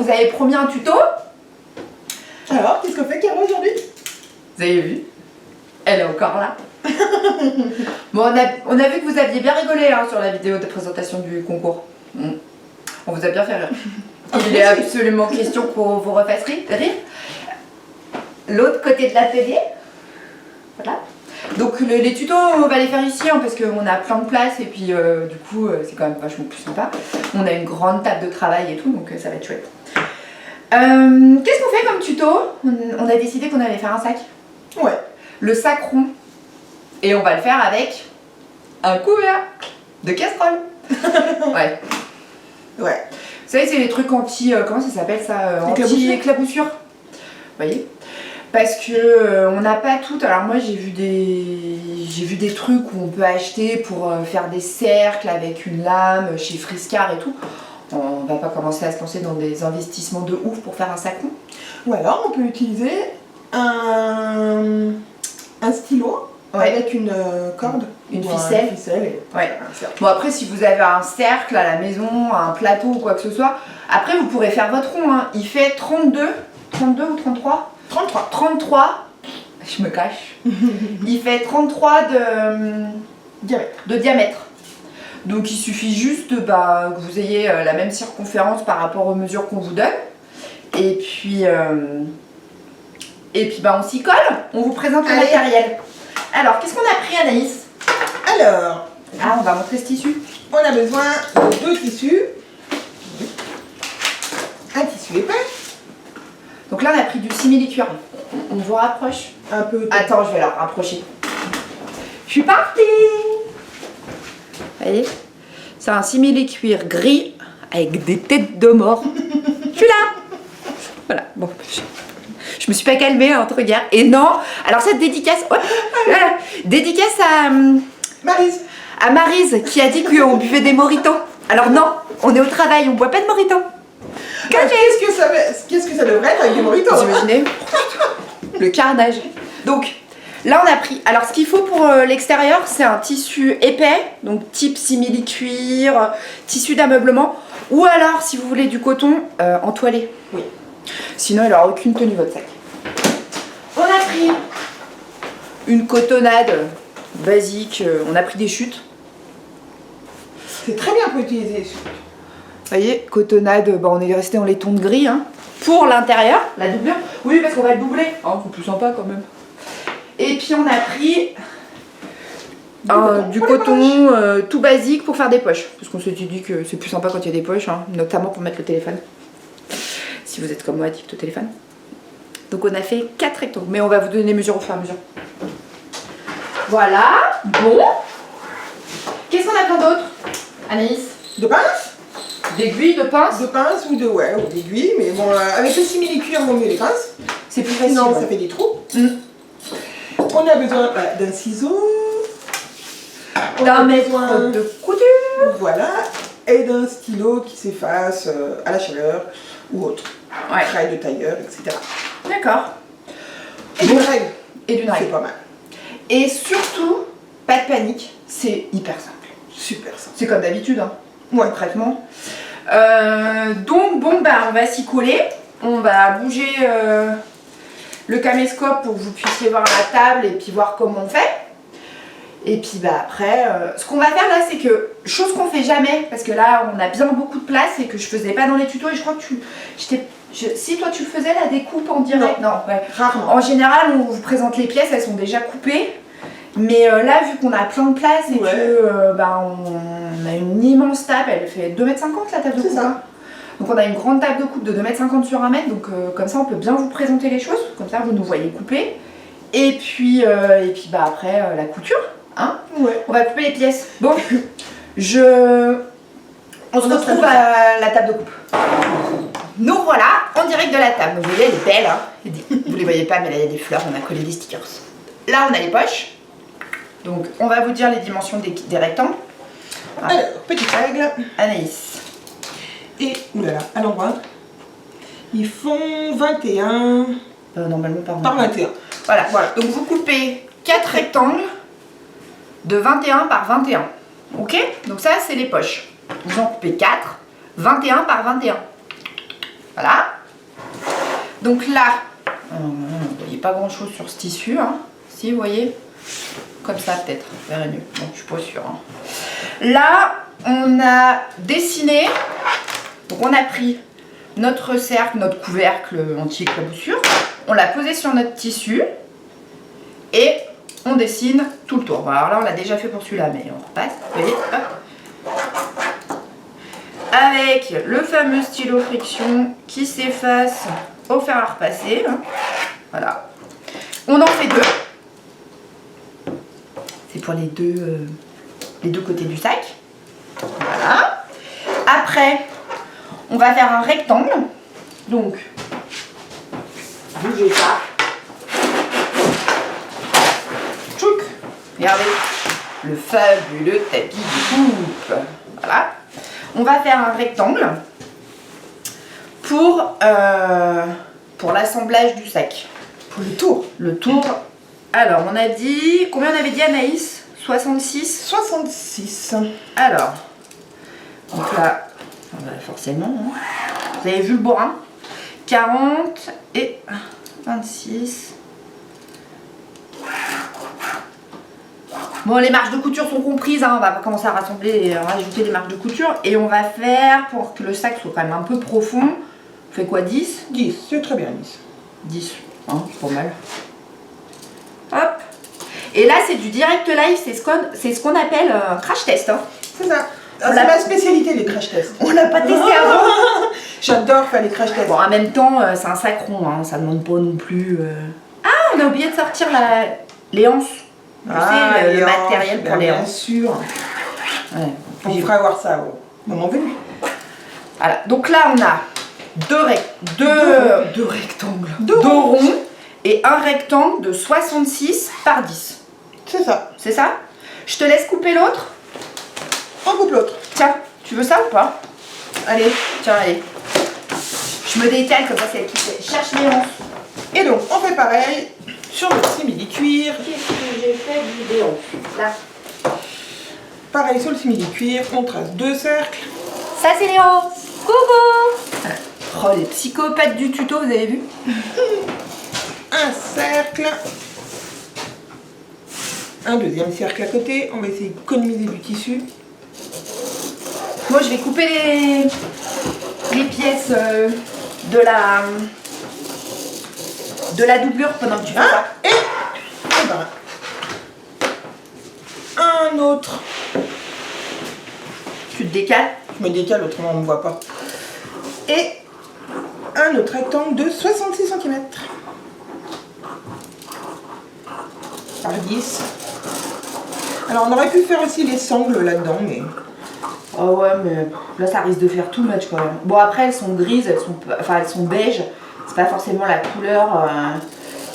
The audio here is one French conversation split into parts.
vous avez promis un tuto. Alors, qu'est-ce qu'on fait, Caro, aujourd'hui? Vous avez vu? Elle est encore là. Bon, on a vu que vous aviez bien rigolé hein, sur la vidéo de présentation du concours. On vous a bien fait rire. Il est absolument question qu'on vous refasse rire. L'autre côté de l'atelier. Voilà. Donc les tutos, on va les faire ici hein, parce qu'on a plein de place et puis du coup c'est quand même vachement plus sympa. On a une grande table de travail et tout, donc ça va être chouette. Qu'est-ce qu'on fait comme tuto? On a décidé qu'on allait faire un sac. Ouais. Le sac rond. Et on va le faire avec un couvercle de casserole. Ouais. Ouais. Vous savez, c'est les trucs anti... comment ça s'appelle ça? Anti-éclaboussure. Vous voyez? Parce que on n'a pas tout. Alors moi j'ai vu des trucs où on peut acheter pour faire des cercles avec une lame chez Friscar et tout. On va pas commencer à se lancer dans des investissements de ouf pour faire un sac rond. Ou alors on peut utiliser un stylo. Ouais. Avec une corde. Une ficelle. Ouais. Bon après si vous avez un cercle à la maison, un plateau ou quoi que ce soit, après vous pourrez faire votre rond. Hein. Il fait 32 ou 33 33. Je me cache. Il fait 33 de diamètre. Donc il suffit juste que vous ayez la même circonférence par rapport aux mesures qu'on vous donne. Et puis on s'y colle. On vous présente le matériel. Alors, qu'est-ce qu'on a pris, Anaïs? Alors, on va montrer ce tissu. On a besoin de 2 tissus. Un tissu épais. Donc là, on a pris du simili-cuir. On vous rapproche un peu. Attends, je vais la rapprocher. Je suis partie. Vous voyez? C'est un simili-cuir gris avec des têtes de mort. Je suis là. Voilà, bon. Je me suis pas calmée entre guerres. Et non, alors cette dédicace, voilà, dédicace à Maryse. À Maryse qui a dit qu'on buvait des mojitos. Alors non, on est au travail, on boit pas de mojitos. Qu'est-ce que ça devrait être avec des mojitos? Vous imaginez? Le carnage. Donc là on a pris, alors ce qu'il faut pour l'extérieur c'est un tissu épais, donc type simili-cuir, tissu d'ameublement, ou alors si vous voulez du coton en toilé. Oui. Sinon il n'aura aucune tenue votre sac. On a pris une cotonnade basique, on a pris des chutes. C'est très bien pour utiliser les chutes. Vous voyez, cotonnade, on est resté dans les tons de gris. Hein. Pour l'intérieur, la doublure. Oui, parce qu'on va le doubler. Hein, c'est plus sympa quand même. Et puis on a pris du coton tout basique pour faire des poches. Parce qu'on s'est dit que c'est plus sympa quand il y a des poches, hein, notamment pour mettre le téléphone. Si vous êtes comme moi addict au téléphone. Donc on a fait 4 rectangles, mais on va vous donner les mesures au fur et à mesure. Voilà, bon. Qu'est-ce qu'on a plein d'autre, Anaïs? De pinces? D'aiguilles, de pinces? De pinces ou d'aiguilles, mais bon, avec le simili-cuir, on vaut mieux les pinces. C'est plus facile. Sinon, ça fait des trous. On a besoin d'un ciseau. D'un mètre de couture. Voilà. Et d'un stylo qui s'efface à la chaleur ou autre. Ouais. Craie de tailleur, etc. D'accord. Et d'une règle. Et d'une règle. C'est pas mal. Et surtout, pas de panique, c'est hyper simple. Super simple. C'est comme d'habitude, hein. Ouais. Concrètement. Donc, bon, on va s'y coller. On va bouger le caméscope pour que vous puissiez voir la table et puis voir comment on fait. Et puis après, ce qu'on va faire là, c'est que, chose qu'on fait jamais, parce que là, on a bien beaucoup de place et que je faisais pas dans les tutos, et je crois que si toi tu faisais la découpe en direct, non ouais. Rarement. En général, on vous présente les pièces, elles sont déjà coupées. Mais là, vu qu'on a plein de place et que on a une immense table, elle fait 2,50 m la table de coupe. Hein. Donc on a une grande table de coupe de 2,50 m sur 1 m, donc comme ça on peut bien vous présenter les choses, comme ça vous nous voyez couper. Et puis après la couture, hein. Ouais. On va couper les pièces. Bon, on se retrouve à la table de coupe. Nous voilà en direct de la table. Vous voyez, elle est belle, hein. Vous les voyez pas, mais là il y a des fleurs, on a collé des stickers. Là on a les poches. Donc on va vous dire les dimensions des rectangles. Alors, petite règle. Anaïs. Et, oulala, à l'endroit, ils font 21 normalement par 21. Voilà. Donc vous coupez 4 rectangles de 21 par 21. Ok? Donc ça c'est les poches. Vous en coupez 4, 21 par 21. Voilà. Donc là, vous voyez pas grand chose sur ce tissu, hein. Si vous voyez, comme ça peut-être, verrez mieux. Bon, je suis pas sûre. Hein. Là, on a dessiné, donc on a pris notre cercle, notre couvercle anti-éclaboussure, on l'a posé sur notre tissu et on dessine tout le tour. Bon, alors là, on l'a déjà fait pour celui-là, mais on repasse. Vous voyez, hop. Avec le fameux stylo friction qui s'efface au fer à repasser. Hein. Voilà. On en fait deux. C'est pour les deux côtés du sac. Voilà. Après, on va faire un rectangle. Donc, bougez pas. Tchouk. Regardez, le fabuleux tapis de coupe. Voilà. On va faire un rectangle pour l'assemblage du sac. Pour le tour. Le tour. Alors, on a dit... Combien on avait dit, Anaïs? 66? 66. Alors, donc là, forcément, hein. Vous avez vu le bourrin? 40 et 26. Bon, les marges de couture sont comprises, hein. On va commencer à rassembler et rajouter les marges de couture. Et on va faire, pour que le sac soit quand même un peu profond, on fait quoi, 10? 10, c'est très bien, 10. 10, hein, c'est pas mal. Hop. Et là, c'est du direct live, c'est ce qu'on appelle un crash test. Hein. C'est ça. C'est ma spécialité, les crash tests. On l'a pas testé avant. J'adore faire les crash tests. Bon, en même temps, c'est un sac rond, hein, ça demande pas non plus... Ah, on a oublié de sortir les anses. Tu sais, le matériel pour les anses. Bien sûr. Ouais. On vous fera voir ça au moment venu. Voilà, donc là, on a deux rectangles. Deux ronds et un rectangle de 66 par 10. C'est ça. C'est ça? Je te laisse couper l'autre. On coupe l'autre. Tiens, tu veux ça ou pas? Allez. Tiens, allez. Je me décale comme ça, c'est elle qui cherche les hanches. Et donc, on fait pareil sur le simili-cuir. Qu'est-ce que j'ai fait du hanches? Là. Pareil sur le simili-cuir, on trace deux cercles. Ça, c'est les hanches. Coucou. Oh, les psychopathes du tuto, vous avez vu? Un cercle. Un deuxième cercle à côté. On va essayer d'économiser du tissu. Moi, je vais couper les pièces de la doublure pendant que tu fais ça. Et ben, un autre. Tu te décales. Je me décale, autrement on ne me voit pas. Et un autre rectangle de 66 cm. Par 10. Alors on aurait pu faire aussi les sangles là-dedans, mais... Oh ouais, mais là ça risque de faire too much quand même. Bon, après elles sont grises, elles sont beiges. C'est pas forcément la couleur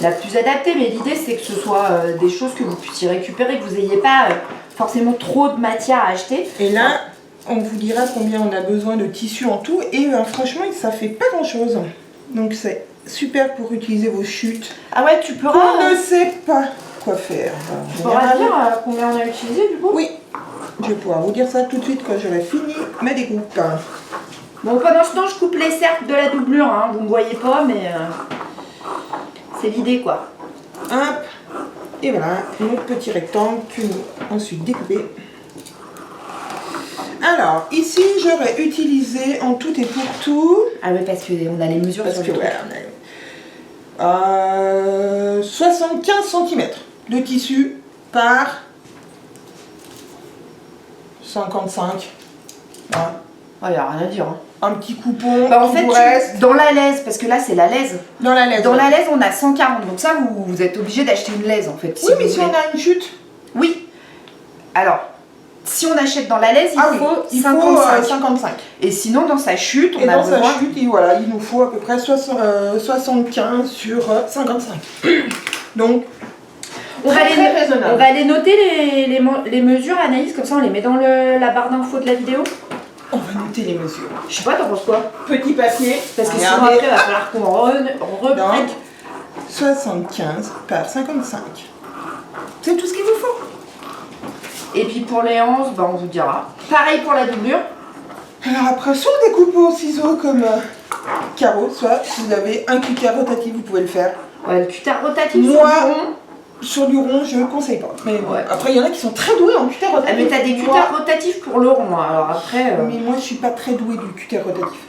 la plus adaptée, mais l'idée c'est que ce soit des choses que vous puissiez récupérer, que vous n'ayez pas forcément trop de matière à acheter. Et là, on vous dira combien on a besoin de tissu en tout, et franchement ça fait pas grand chose. Donc c'est super pour utiliser vos chutes. Ah ouais, tu peux On ne sait pas quoi faire. Tu pourras dire combien on a utilisé du coup? Oui, je vais pouvoir vous dire ça tout de suite quand j'aurai fini ma découpe. Bon, pendant ce temps, je coupe les cercles de la doublure, hein. Vous ne me voyez pas, mais c'est l'idée quoi. Hop, et voilà, notre petit rectangle que nous ensuite découpé. Alors, ici, j'aurais utilisé en tout et pour tout... Ah oui, parce qu'on a les mesures Parce sur que le ouais, on a 75 cm de tissu par 55. Voilà. Oh, il n'y a rien à dire. Hein. Un petit coupon Bah, en qui fait, vous reste. dans la laise, parce que là c'est la laise. Dans la laise. Dans ouais. la laise, on a 140. Donc ça, vous êtes obligé d'acheter une laise en fait. Oui, mais si on a une chute. Oui. Alors, si on achète dans la laise, il faut 55. 55. Et sinon, dans sa chute, on Et a dans besoin... sa chute, voilà, il nous faut à peu près 75 sur 55. Donc, On va aller noter les mesures, Anaïs, comme ça on les met dans la barre d'infos de la vidéo. on va noter les mesures. Je sais pas, t'en penses quoi? Petit papier. Parce que sinon regardez. après, il va falloir qu'on reprenne. 75 par 55. C'est tout ce qu'il vous faut. Et puis pour les 11, bah, on vous dira. Pareil pour la doublure. Alors après, soit on découpe au ciseau comme K, carreau, soit vous avez un cutter rotatif, vous pouvez le faire. Ouais, le cutter rotatif, Moi, sur le rond. Sur du rond, je ne conseille pas. Mais bon, Ouais. après, il y en a qui sont très doués en cutter rotatif. Ah, mais t'as des cutters rotatifs pour le rond, hein. Alors après... Mais moi, je suis pas très douée du cutter rotatif.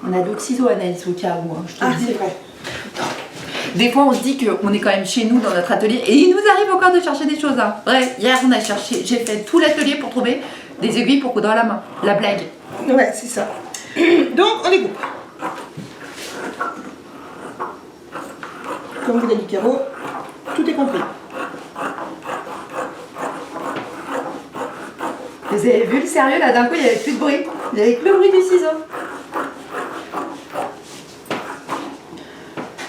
On a d'autres ciseaux, Anaïs, au cas où, hein, je te le dis. C'est vrai. Des fois, on se dit qu'on est quand même chez nous, dans notre atelier, et il nous arrive encore de chercher des choses. Hein. Bref, hier, on a cherché, j'ai fait tout l'atelier pour trouver des aiguilles pour coudre à la main. La blague. Ouais, c'est ça. Donc, on découpe. Comme vous l'a dit Caro, tout est compris. Vous avez vu le sérieux, là, d'un coup, il n'y avait plus de bruit. Il n'y avait que le bruit du ciseau.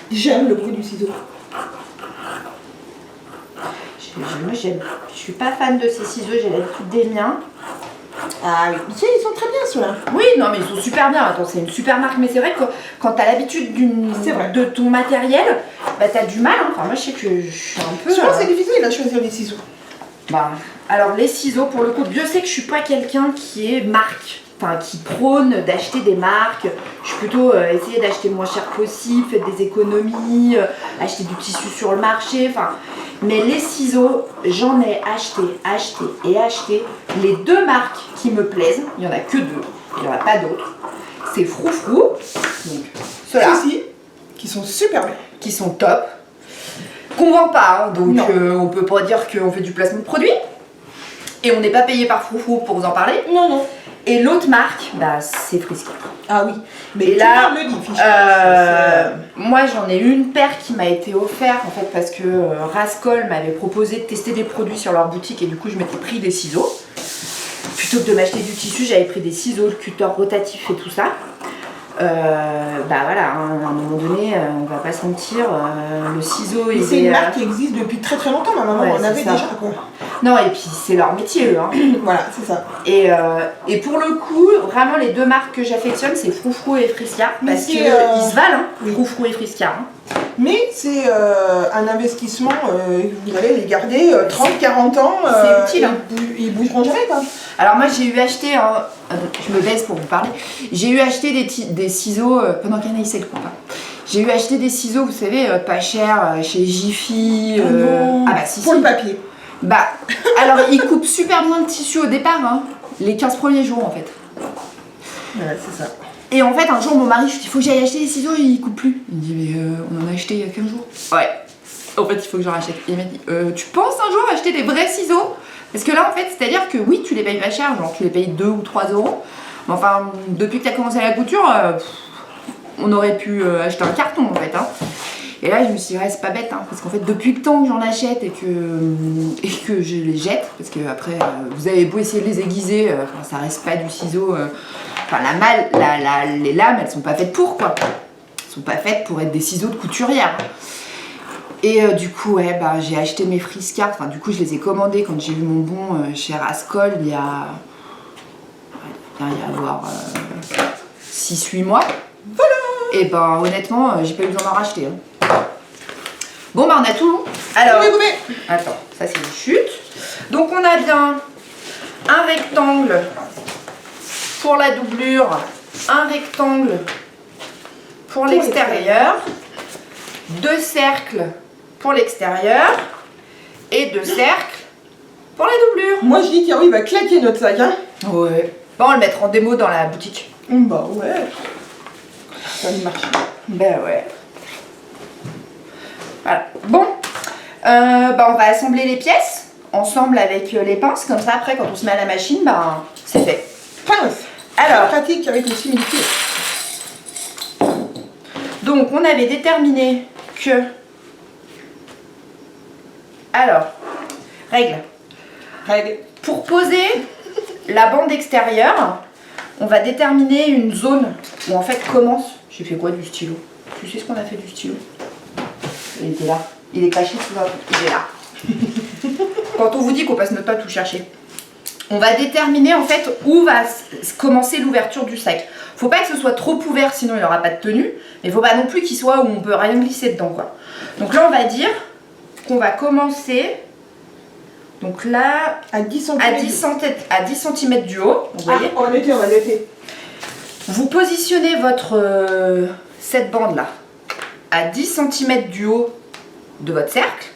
J'aime le bruit du ciseau. Moi, j'aime. Je suis pas fan de ces ciseaux, j'ai l'habitude des miens. Ah oui, tu sais, ils sont très bien ceux-là. Oui, non, mais ils sont super bien. Attends, c'est une super marque, mais c'est vrai que quand t'as l'habitude de ton matériel, bah t'as du mal. Hein. Enfin, moi, je sais que je suis un peu. Je pense que c'est difficile à choisir les ciseaux. Bah, alors les ciseaux, pour le coup, Dieu sait que je suis pas quelqu'un qui est marque. Enfin, qui prône d'acheter des marques. Je suis plutôt essayer d'acheter le moins cher possible, faire des économies, acheter du tissu sur le marché. Enfin, mais les ciseaux, j'en ai acheté. Les deux marques qui me plaisent, il n'y en a que deux, il n'y en a pas d'autres. C'est Froufrou, donc ceux-là, Ceux-ci, qui sont super bien. qui sont top, qu'on vend pas, hein, donc on peut pas dire qu'on fait du placement de produit. Et on n'est pas payé par Froufrou pour vous en parler. Non, non. Et l'autre marque, bah, c'est Friska. Ah oui, mais Et tout là, le monde le dit, Fischl. moi j'en ai une paire qui m'a été offerte en fait parce que Rascol m'avait proposé de tester des produits sur leur boutique et du coup je m'étais pris des ciseaux. Plutôt que de m'acheter du tissu, j'avais pris des ciseaux, le cutter rotatif et tout ça. Bah voilà, hein, à un moment donné, on va pas se mentir, le ciseau Mais c'est une marque qui existe depuis très très longtemps, ma maman Ouais, en c'est avait ça. déjà quoi. Non, et puis c'est leur métier eux. Hein. Voilà, c'est ça. Et pour le coup, vraiment les deux marques que j'affectionne, c'est Froufrou et Friska. Mais Parce c'est, qu'ils se valent, hein, oui. Froufrou et Friska. Hein. Mais c'est un investissement, vous allez les garder 30-40 ans. C'est utile. Hein. Ils bougeront jamais quoi. Alors moi j'ai eu acheté, je me baisse pour vous parler, j'ai eu acheté des ciseaux, pendant qu'Anaïs elle coupe. J'ai eu acheté des ciseaux, vous savez, pas chers, chez Jiffy. Ah bah si, pour si. le papier. Bah, alors ils coupent super bien le tissu au départ, hein, les 15 premiers jours en fait. Ouais, c'est ça. Et en fait un jour mon mari, je lui dis, il faut que j'aille acheter des ciseaux, ils coupent plus. Il me dit, mais on en a acheté il y a 15 jours. Ouais, en fait il faut que j'en rachète. Il m'a dit, tu penses un jour acheter des vrais ciseaux? Parce que là en fait, c'est-à-dire que oui, tu les payes pas cher, genre tu les payes 2 ou 3 euros. Mais enfin, depuis que tu as commencé la couture, on aurait pu acheter un carton en fait. Hein. Et là je me suis dit, ouais, c'est pas bête, hein, parce qu'en fait depuis le temps que j'en achète et que je les jette, parce que après vous avez beau essayer de les aiguiser, ça reste pas du ciseau. Enfin les lames elles sont pas faites pour quoi. Elles sont pas faites pour être des ciseaux de couturière. Et du coup ouais bah j'ai acheté mes Friska, enfin du coup je les ai commandés quand j'ai eu mon bon chez Rascol il y a avoir 6-8 mois. Voilà. Et ben honnêtement j'ai pas eu besoin d'en racheter. Hein. Bon bah on a tout. Alors, attends, ça c'est une chute. Donc on a bien un rectangle pour la doublure, un rectangle pour l'extérieur, 2 cercles pour l'extérieur et 2 cercles pour la doublure. Moi je dis qu'il va claquer notre sac hein. Ouais. Bon, on va le mettre en démo dans la boutique. Bah ouais. Ça marche. Ben ouais. Voilà. Bon, bah on va assembler les pièces ensemble avec les pinces, comme ça après quand on se met à la machine, bah c'est fait. Pince. Alors, pratique avec le similitude. Donc on avait déterminé que... Alors, règle. Pour poser la bande extérieure, on va déterminer une zone où en fait commence... J'ai fait quoi du stylo? Tu sais ce qu'on a fait du stylo? Il était là. Il est caché sous la... Il est là. Quand on vous dit qu'on passe notre temps à tout chercher. On va déterminer en fait où va commencer l'ouverture du sac. Faut pas que ce soit trop ouvert sinon il n'aura pas de tenue. Mais faut pas non plus qu'il soit où on peut rien glisser dedans quoi. Donc là on va dire qu'on va commencer. Donc là à 10 cm. À 10 cm du haut. Vous voyez, on va noter. Vous positionnez votre cette bande là à 10 cm du haut de votre cercle,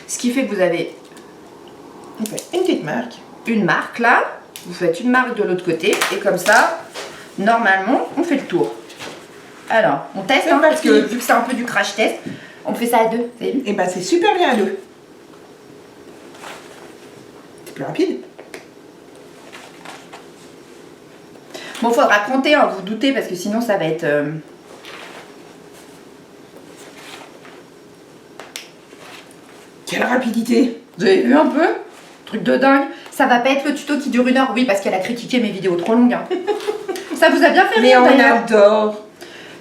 ce qui fait que vous avez On fait une petite marque. une marque là, vous faites une marque de l'autre côté et comme ça, normalement, on fait le tour. Alors, on teste hein, parce que vu que c'est un peu du crash test, on fait ça à deux, vous avez vu? Et ben c'est super bien à deux. C'est plus rapide. Bon, faudra compter, hein, vous doutez, parce que sinon ça va être... Quelle rapidité! Vous avez vu un peu? Truc de dingue. Ça va pas être le tuto qui dure 1 heure, oui, parce qu'elle a critiqué mes vidéos trop longues. Hein. Ça vous a bien fait Mais rire, on d'ailleurs. adore!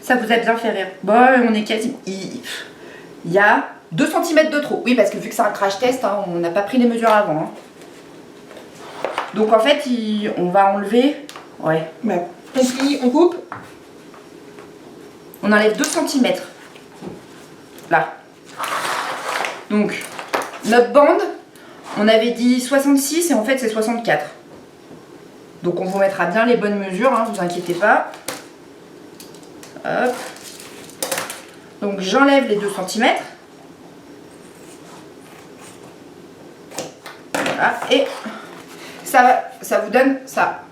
Ça vous a bien fait rire. Bon, on est quasi... Il y a 2 cm de trop. Oui, parce que vu que c'est un crash test, hein, on n'a pas pris les mesures avant. Hein. Donc en fait, on va enlever... Ouais. Ben, on plie, on coupe. On enlève 2 cm. Là. Donc, notre bande, on avait dit 66 et en fait c'est 64. Donc on vous mettra bien les bonnes mesures, hein, vous inquiétez pas. Hop. Donc j'enlève les 2 cm. Voilà. Et ça vous donne ça.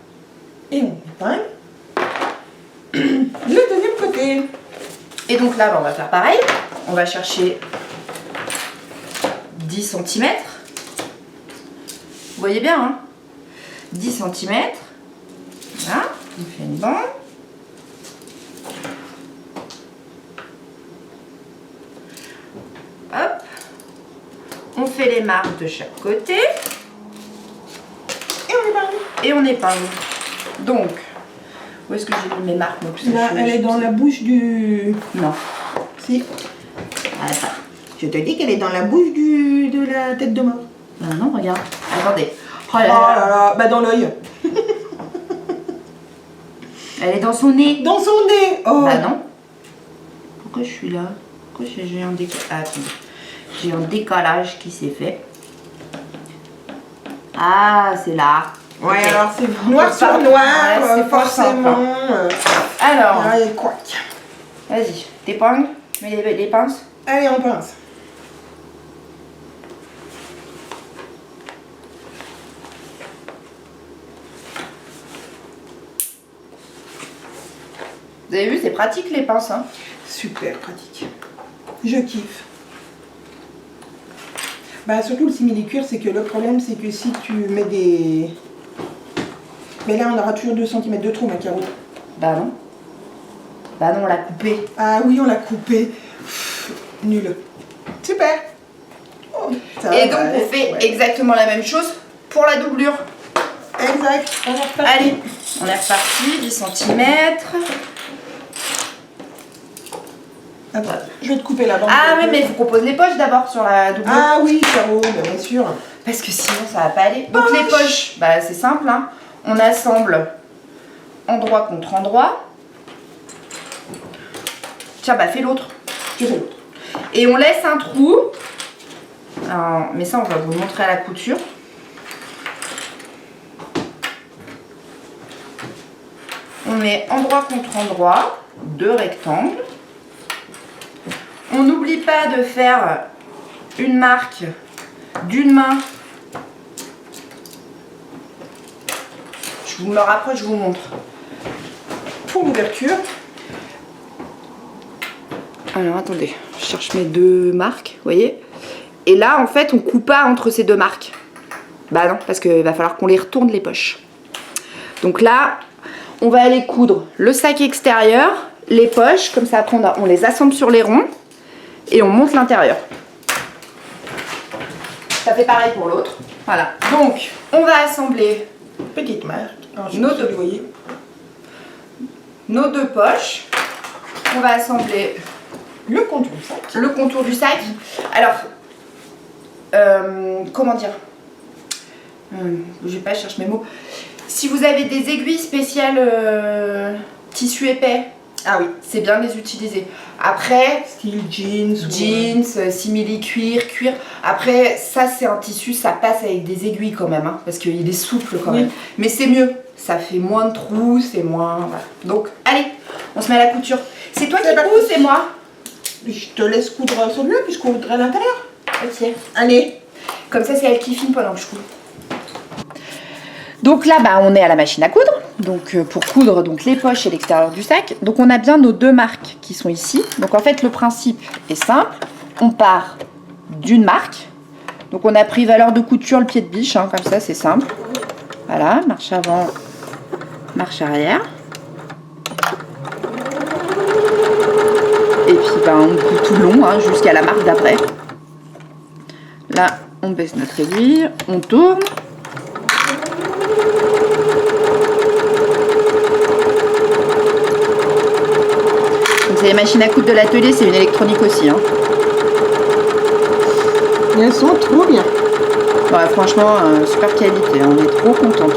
Et on épingle. Le deuxième côté. Et donc là, on va faire pareil. On va chercher 10 cm. Vous voyez bien, hein? 10 cm. Voilà, on fait une bande. Hop. On fait les marques de chaque côté. Et on épingle. Et on épingle. Donc, où est-ce que j'ai mis mes marques moi, Là, elle est dans la bouche du... Non. Si. Attends. Je te dis qu'elle est dans la bouche de la tête de mort. Ah non, regarde. Attendez. Oh là là. Bah dans l'œil. Elle est dans son nez. Dans son nez. Oh. Bah non. Pourquoi je suis là? Pourquoi j'ai un décalage? Ah, attendez. J'ai un décalage qui s'est fait. Ah, c'est là. Ouais, Ok. alors c'est noir sur noir, Ouais, c'est pas forcément. Alors, Allez, quoi. vas-y, t'épingles, mets les pinces. Allez, on pince. Vous avez vu, c'est pratique les pinces. Hein. Super pratique. Je kiffe. Bah surtout le simili-cuir, c'est que le problème c'est que si tu mets des... Mais là on aura toujours 2 cm de trou, ma Caro. Bah non. Bah non, on l'a coupé. Ah oui, on l'a coupé. Pff, nul. Super. Oh, ça Et va, donc on fait ouais. exactement la même chose pour la doublure. Exact. On est reparti. Allez, on est reparti, 10 cm. Attends, je vais te couper la bande. Ah oui, mais il faut qu'on pose les poches d'abord sur la doublure. Ah oui, Caro, bien sûr. Parce que sinon ça va pas aller. Donc les poches, bah c'est simple, hein. On assemble endroit contre endroit. Tiens, bah fais l'autre. Je fais l'autre. Et on laisse un trou. Alors, mais ça on va vous le montrer à la couture. On met endroit contre endroit, 2 rectangles. On n'oublie pas de faire une marque d'une main. Je vous me rapproche, je vous montre. Pour l'ouverture. Alors attendez, je cherche mes 2 marques, vous voyez. Et là en fait on coupe pas entre ces 2 marques. Bah non, parce qu'il va falloir qu'on les retourne les poches. Donc là, on va aller coudre le sac extérieur, les poches, comme ça après on les assemble sur les ronds et on monte l'intérieur. Ça fait pareil pour l'autre. Voilà. Donc on va assembler Petite marque. Alors, je Nos sais pas si deux. vous voyez. nos 2 poches. On va assembler Le contour du sac. le contour du sac. Alors, comment dire, je vais pas chercher mes mots. Si vous avez des aiguilles spéciales tissu épais, Ah oui. C'est bien de les utiliser. Après, Style jeans. jeans, simili-cuir, cuir. Après, ça c'est un tissu, ça passe avec des aiguilles quand même, hein, parce qu'il est souple quand même. Mais c'est mieux, ça fait moins de trous, c'est moins... Voilà. Donc, allez, on se met à la couture. C'est toi qui couds, c'est moi? Je te laisse coudre celui-là, puis je coudre à l'intérieur. Ok. Allez. Comme ça, c'est elle qui filme pendant que je couds. Donc là, bah, on est à la machine à coudre. Donc pour coudre donc, les poches et l'extérieur du sac. Donc on a bien nos deux marques qui sont ici. Donc en fait, le principe est simple. On part d'une marque. Donc on a pris valeur de couture, le pied de biche, hein, comme ça, c'est simple. Voilà, marche avant, marche arrière. Et puis bah, on coud tout le long, hein, jusqu'à la marque d'après. Là, on baisse notre aiguille, on tourne. C'est les machines à coudre de l'atelier, c'est une électronique aussi. Hein. Et elles sont trop bien. Ouais, franchement, super qualité, on est trop contente.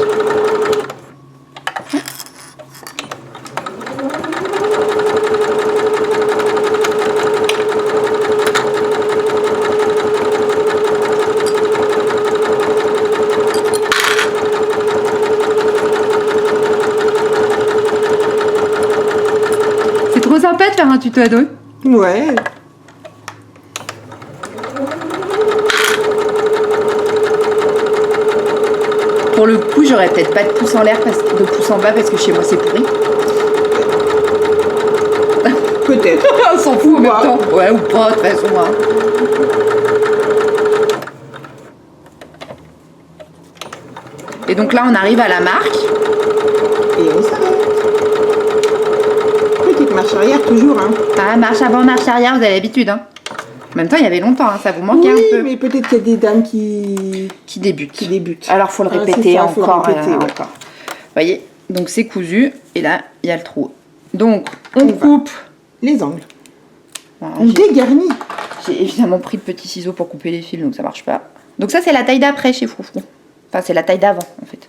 C'est trop sympa de faire un tuto ado. Ouais. Pour le coup, j'aurais peut-être pas de pouce en l'air, de pouce en bas parce que chez moi c'est pourri. Peut-être. On s'en fout en même temps. Ouais, ou pas, de toute façon. Hein. Et donc là, on arrive à la marque. Et on s'arrête. Petite marche arrière toujours, hein. Ah, marche avant, marche arrière, vous avez l'habitude. Hein. En même temps, il y avait longtemps, hein, ça vous manquait un peu. Mais peut-être qu'il y a des dames qui débutent. Alors, faut le Ah, répéter c'est ça, faut encore. le répéter, ouais. Encore. Vous voyez, donc c'est cousu. Et là, il y a le trou. Donc, on va. coupe. Les angles. Voilà, On dégarnit. j'ai évidemment pris le petit ciseau pour couper les fils, donc ça marche pas. Donc ça, c'est la taille d'après chez Froufrou. Enfin, c'est la taille d'avant, en fait.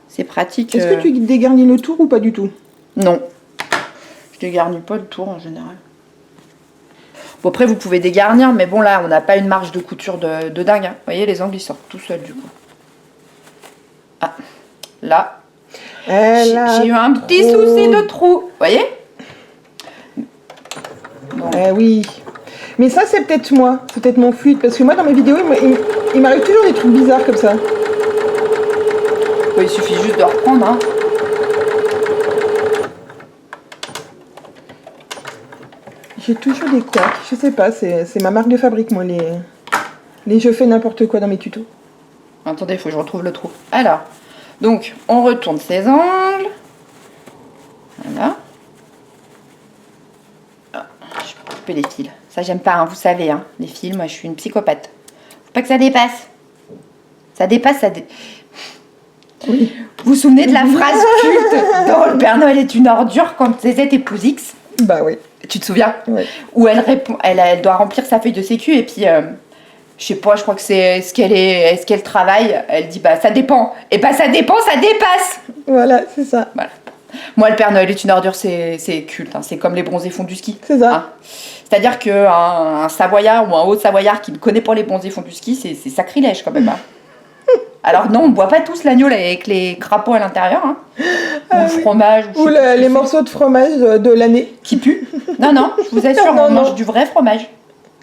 C'est pratique. Est-ce que tu dégarnis le tour ou pas du tout? Non. Je dégarnis pas le tour en général. Bon, après, vous pouvez dégarnir, mais bon, là, on n'a pas une marge de couture de dingue. Hein. Vous voyez, les angles, ils sortent tout seuls, du coup. Ah, là, j'ai eu un petit souci de trou. Vous voyez? Bon. Oui. Mais ça, c'est peut-être moi. C'est peut-être mon fluide. Parce que moi, dans mes vidéos, il m'arrive toujours des trucs bizarres comme ça. Il suffit juste de reprendre. Hein. J'ai toujours des couacs. Je sais pas, c'est ma marque de fabrique, moi, les je fais n'importe quoi dans mes tutos. Attendez, il faut que je retrouve le trou. Alors, donc, on retourne ces angles. Voilà. Ah, je peux couper les fils. Ça, j'aime pas, hein, vous savez, hein, les fils, moi, je suis une psychopathe. Faut pas que ça dépasse. Ça dépasse, Oui. Vous vous souvenez de la phrase culte dans Le Père Noël est une ordure quand c'était épouse X? Bah oui. Tu te souviens? Oui. Où elle répond, elle doit remplir sa feuille de sécu et puis je sais pas, je crois que c'est est-ce qu'elle travaille? Elle dit bah ça dépend. Et bah ça dépend, ça dépasse. Voilà, c'est ça. Voilà. Moi, Le Père Noël est une ordure, c'est culte. Hein. C'est comme les bronzés fondus ski. C'est ça. Hein. C'est-à-dire qu'un Savoyard ou un Haut-Savoyard qui ne connaît pas les bronzés fondus ski, c'est sacrilège quand même. Hein. Alors non, on ne boit pas tous l'agneau avec les crapauds à l'intérieur. Hein. Ou le fromage. Ou les morceaux de fromage de l'année. Qui puent. Non, non, je vous assure, on mange du vrai fromage.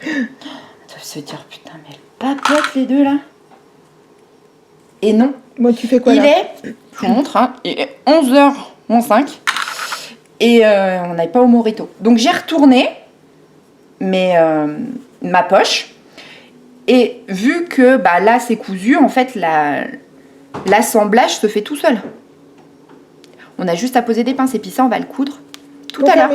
Ça va se dire, putain, mais elle papote les deux là. Et non. Moi, tu fais quoi il là? est, je vous montre, hein, il est 11h moins 5. Et on n'avait pas au Morito. Donc j'ai retourné ma poche. Et vu que bah, là c'est cousu, en fait l'assemblage se fait tout seul. On a juste à poser des pinces et puis ça on va le coudre tout à l'heure.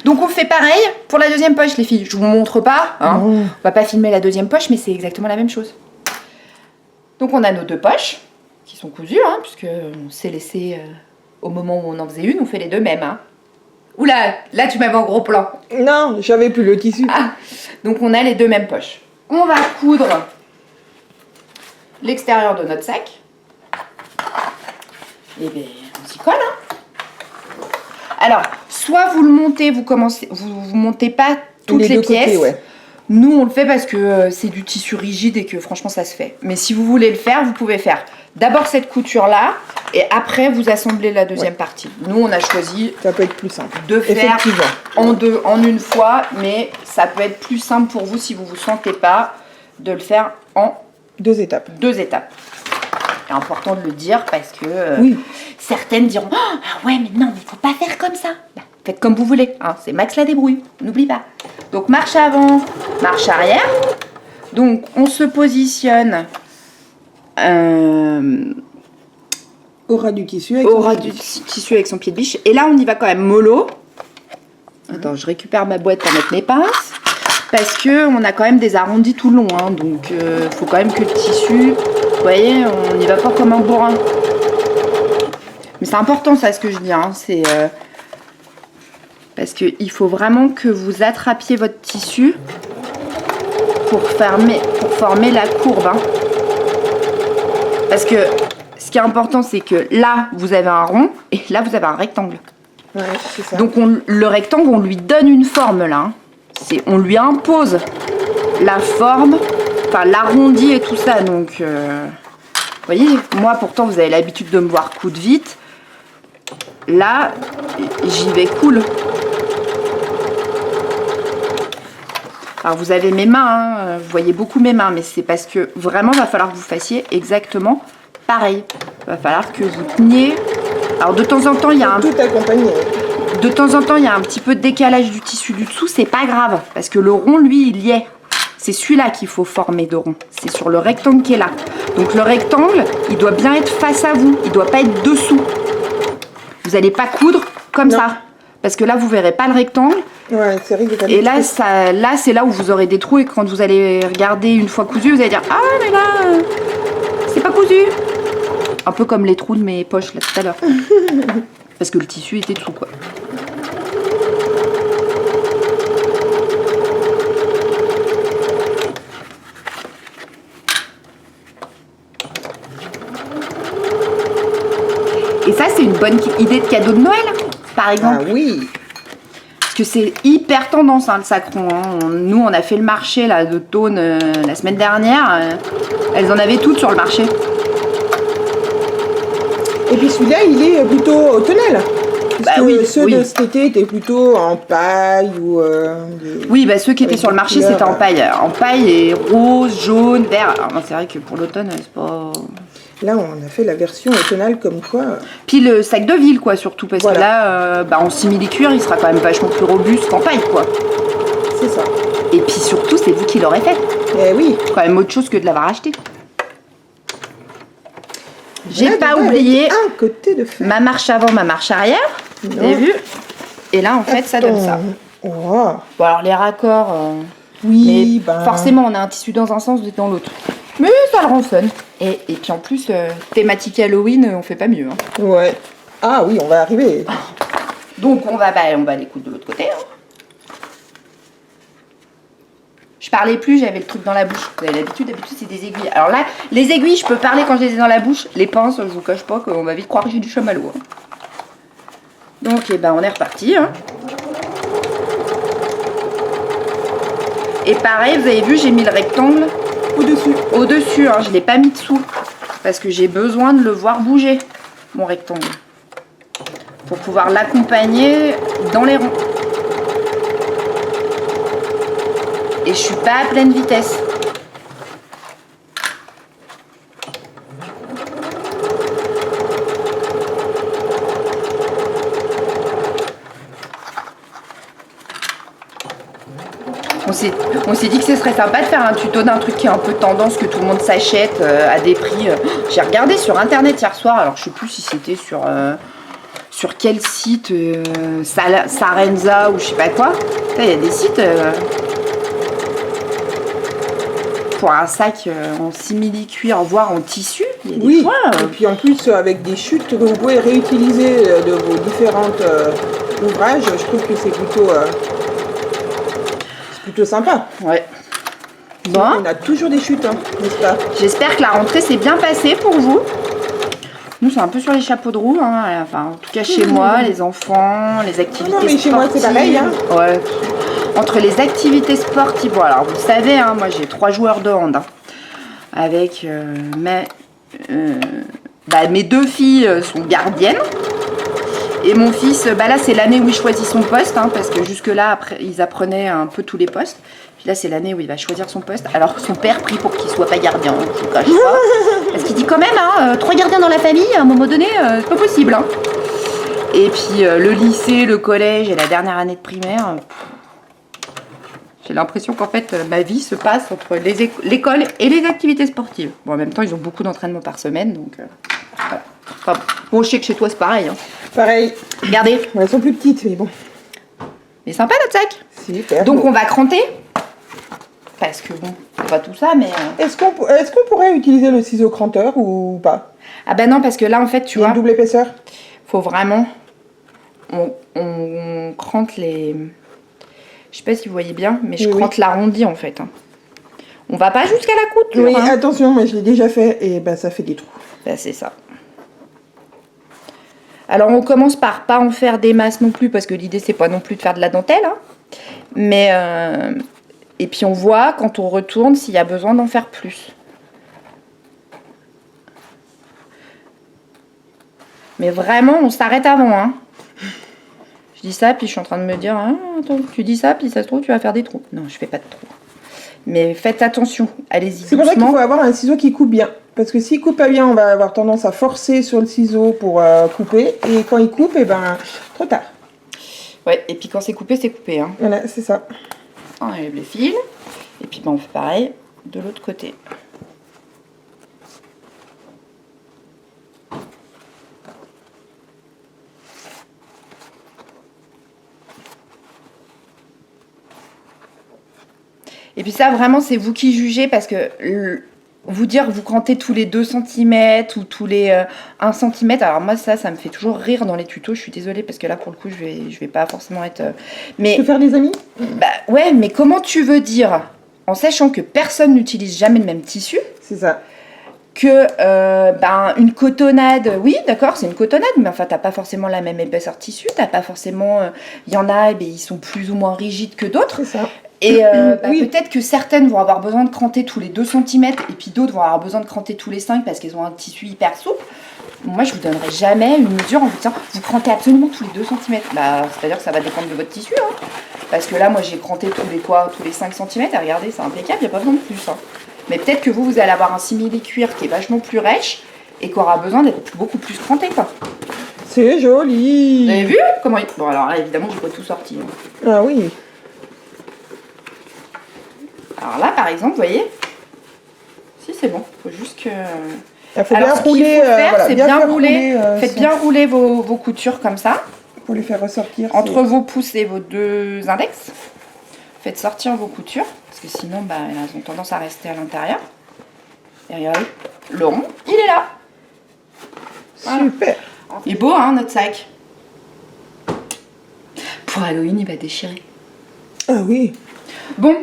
Donc on fait pareil pour la deuxième poche les filles. Je vous montre pas, hein. On va pas filmer la deuxième poche mais c'est exactement la même chose. Donc on a nos deux poches qui sont cousues, hein, puisque on s'est laissé au moment où on en faisait une, on fait les deux mêmes. Hein. Oula, là tu m'avais en gros plan. Non, j'avais plus le tissu. Ah, donc on a les deux mêmes poches. On va coudre l'extérieur de notre sac. Et bien, on s'y colle. Hein. Alors, soit vous le montez, vous montez pas toutes les deux pièces. côtés, ouais. Nous, on le fait parce que c'est du tissu rigide et que franchement, ça se fait. Mais si vous voulez le faire, vous pouvez faire d'abord cette couture-là et après, vous assemblez la deuxième partie. Nous, on a choisi Ça peut être plus simple. de faire en une fois, mais ça peut être plus simple pour vous si vous ne vous sentez pas de le faire en 2 étapes. 2 étapes. C'est important de le dire parce que Oui. certaines diront « Ah ouais, mais non, mais il faut pas faire comme ça !» Faites comme vous voulez, hein, c'est Max la débrouille, n'oublie pas. Donc marche avant, marche arrière. Donc on se positionne Au ras du tissu avec son pied de biche. Et là on y va quand même mollo. Attends, je récupère ma boîte pour mettre mes pinces. Parce que on a quand même des arrondis tout le long. Hein, donc faut quand même que le tissu, vous voyez, on n'y va pas comme un bourrin. Mais c'est important ça ce que je dis. Hein, c'est... parce qu'il faut vraiment que vous attrapiez votre tissu pour former la courbe. Hein. Parce que ce qui est important, c'est que là, vous avez un rond et là, vous avez un rectangle. Ouais, c'est ça. Donc le rectangle, on lui donne une forme là. Hein. On lui impose la forme, enfin l'arrondi et tout ça. Donc, vous voyez, moi pourtant, vous avez l'habitude de me voir coudre vite. Là, j'y vais cool. Alors vous avez mes mains, hein, vous voyez beaucoup mes mains, mais c'est parce que vraiment il va falloir que vous fassiez exactement pareil. Il va falloir que vous teniez. Alors de temps en temps il y a tout accompagné. De temps en temps il y a un petit peu de décalage du tissu du dessous, c'est pas grave, parce que le rond lui il y est. C'est celui-là qu'il faut former de rond. C'est sur le rectangle qui est là. Donc le rectangle, il doit bien être face à vous, il doit pas être dessous. Vous n'allez pas coudre comme ça. Parce que là, vous verrez pas le rectangle. Ouais, c'est vrai que et là, c'est là où vous aurez des trous. Et quand vous allez regarder une fois cousu, vous allez dire « Ah, mais là, c'est pas cousu !» Un peu comme les trous de mes poches, là, tout à l'heure. Parce que le tissu était dessous, quoi. Et ça, c'est une bonne idée de cadeau de Noël, par exemple. Ah oui. Parce que c'est hyper tendance, hein, le sacron. Hein. Nous, on a fait le marché là, de Thônes la semaine dernière. Elles en avaient toutes sur le marché. Et puis celui-là, il est plutôt automnal. Parce que oui, ceux de cet été étaient plutôt en paille ou... oui, bah, ceux qui étaient sur le marché, c'était en paille. En paille et rose, jaune, vert. Alors, c'est vrai que pour l'automne, c'est pas... Là, on a fait la version automnale comme quoi... Puis le sac de ville, quoi, surtout. Parce que là, en simili-cuir, il sera quand même vachement plus robuste qu'en paille, quoi. C'est ça. Et puis surtout, c'est vous qui l'aurez fait. Eh oui. Quand même autre chose que de l'avoir acheté. J'ai pas oublié un côté de fer. ma marche avant, ma marche arrière. Vous avez vu? Et là, en fait, ça donne ça. Oh. Bon, alors les raccords... oui, mais forcément, on a un tissu dans un sens, dans l'autre. Mais ça le rend fun. Et puis en plus, thématique Halloween, on fait pas mieux. Hein. Ouais. Ah oui, on va arriver. Donc on va les coudre de l'autre côté. Hein. Je parlais plus, j'avais le truc dans la bouche. Vous avez l'habitude, d'habitude c'est des aiguilles. Alors là, les aiguilles, je peux parler quand je les ai dans la bouche. Les pinces, je vous cache pas qu'on va vite croire que j'ai du chamallow. Hein. Donc on est reparti. Hein. Et pareil, vous avez vu, j'ai mis le rectangle au-dessus. Au-dessus, hein, je ne l'ai pas mis dessous. Parce que j'ai besoin de le voir bouger, mon rectangle. Pour pouvoir l'accompagner dans les ronds. Et je suis pas à pleine vitesse. On s'est dit que ce serait sympa de faire un tuto d'un truc qui est un peu tendance, que tout le monde s'achète à des prix. J'ai regardé sur internet hier soir, alors je sais plus si c'était sur quel site, Sarenza ou je sais pas quoi. Il y a des sites pour un sac en simili-cuir, voire en tissu. Il y a des fois, et puis en plus avec des chutes que vous pouvez réutiliser de vos différentes ouvrages, je trouve que c'est plutôt sympa. Ouais. Bon. On a toujours des chutes, hein, n'est-ce pas? J'espère que la rentrée s'est bien passée pour vous. Nous, c'est un peu sur les chapeaux de roue, hein. Enfin, en tout cas chez moi, les enfants, les activités sportives. Chez moi, c'est pareil, hein. Ouais. Entre les activités sportives, bon, alors vous le savez, hein, moi j'ai 3 joueurs de hand, hein, avec mes 2 filles sont gardiennes. Et mon fils, là c'est l'année où il choisit son poste, hein, parce que jusque là après, ils apprenaient un peu tous les postes. Puis là c'est l'année où il va choisir son poste. Alors son père prie pour qu'il soit pas gardien, hein, je vous cache pas. Parce qu'il dit quand même, 3 gardiens dans la famille, à un moment donné, c'est pas possible. Hein. Et puis le lycée, le collège et la dernière année de primaire, j'ai l'impression qu'en fait ma vie se passe entre l'école et les activités sportives. Bon, en même temps ils ont beaucoup d'entraînement par semaine, donc voilà. Enfin, bon, je sais que chez toi c'est pareil. Hein. Pareil. Regardez. Elles sont plus petites, mais bon. Mais sympa notre sac. Super. Donc on va cranter. Parce que bon, c'est pas tout ça, mais... Est-ce qu'on pourrait utiliser le ciseau cranteur ou pas? Ah bah non, parce que là en fait, tu vois... Une double épaisseur. Faut vraiment... On crante les... Je sais pas si vous voyez bien, mais je crante l'arrondi en fait. Hein. On va pas jusqu'à la couture. Oui, hein. attention, moi je l'ai déjà fait et bah ça fait des trous. Bah c'est ça. Alors on commence par pas en faire des masses non plus, parce que l'idée c'est pas non plus de faire de la dentelle. Hein. Mais... Et puis on voit quand on retourne s'il y a besoin d'en faire plus. Mais vraiment, on s'arrête avant. Hein. Je dis ça, puis je suis en train de me dire, ah, attends, tu dis ça, puis ça se trouve, tu vas faire des trous. Non, je fais pas de trous. Mais faites attention, allez-y. C'est pour ça qu'il faut avoir un ciseau qui coupe bien. Parce que s'il coupe pas bien, on va avoir tendance à forcer sur le ciseau pour couper. Et quand il coupe, et ben, trop tard. Ouais, et puis quand c'est coupé, hein. Voilà, c'est ça. On enlève les fils. Et puis on fait pareil de l'autre côté. Et puis ça, vraiment, c'est vous qui jugez, parce que vous dire vous crantez tous les 2 cm ou tous les 1 cm, alors moi ça me fait toujours rire dans les tutos, je suis désolée, parce que là pour le coup je vais pas forcément être... mais tu peux faire des amis? Bah ouais, mais comment tu veux dire, en sachant que personne n'utilise jamais le même tissu? C'est ça. Que une cotonnade, oui d'accord c'est une cotonnade, mais enfin t'as pas forcément la même épaisseur de tissu, t'as pas forcément, il y en a, ils sont plus ou moins rigides que d'autres. C'est ça. Et peut-être que certaines vont avoir besoin de cranter tous les 2 cm et puis d'autres vont avoir besoin de cranter tous les 5 parce qu'elles ont un tissu hyper souple. Moi je vous donnerai jamais une mesure en vous disant vous crantez absolument tous les 2 cm. Bah c'est-à-dire que ça va dépendre de votre tissu. Hein. Parce que là moi j'ai cranté tous les 5 cm et regardez c'est impeccable, il n'y a pas besoin de plus. Hein. Mais peut-être que vous allez avoir un simili-cuir qui est vachement plus rêche et qui aura besoin d'être beaucoup plus cranté quoi. C'est joli. Vous avez vu comment il... Bon alors là évidemment j'ai pas tout sorti. Hein. Ah oui. Alors là, par exemple, vous voyez, si c'est bon, il faut juste que... Il faut bien rouler. C'est bien rouler. Faites bien rouler vos coutures comme ça. Pour les faire ressortir. Entre vos pouces et vos 2 index. Faites sortir vos coutures, parce que sinon, elles ont tendance à rester à l'intérieur. Et regardez, le rond, il est là. Voilà. Super. Il est beau, hein, notre sac. Pour Halloween, il va déchirer. Ah oui. Bon.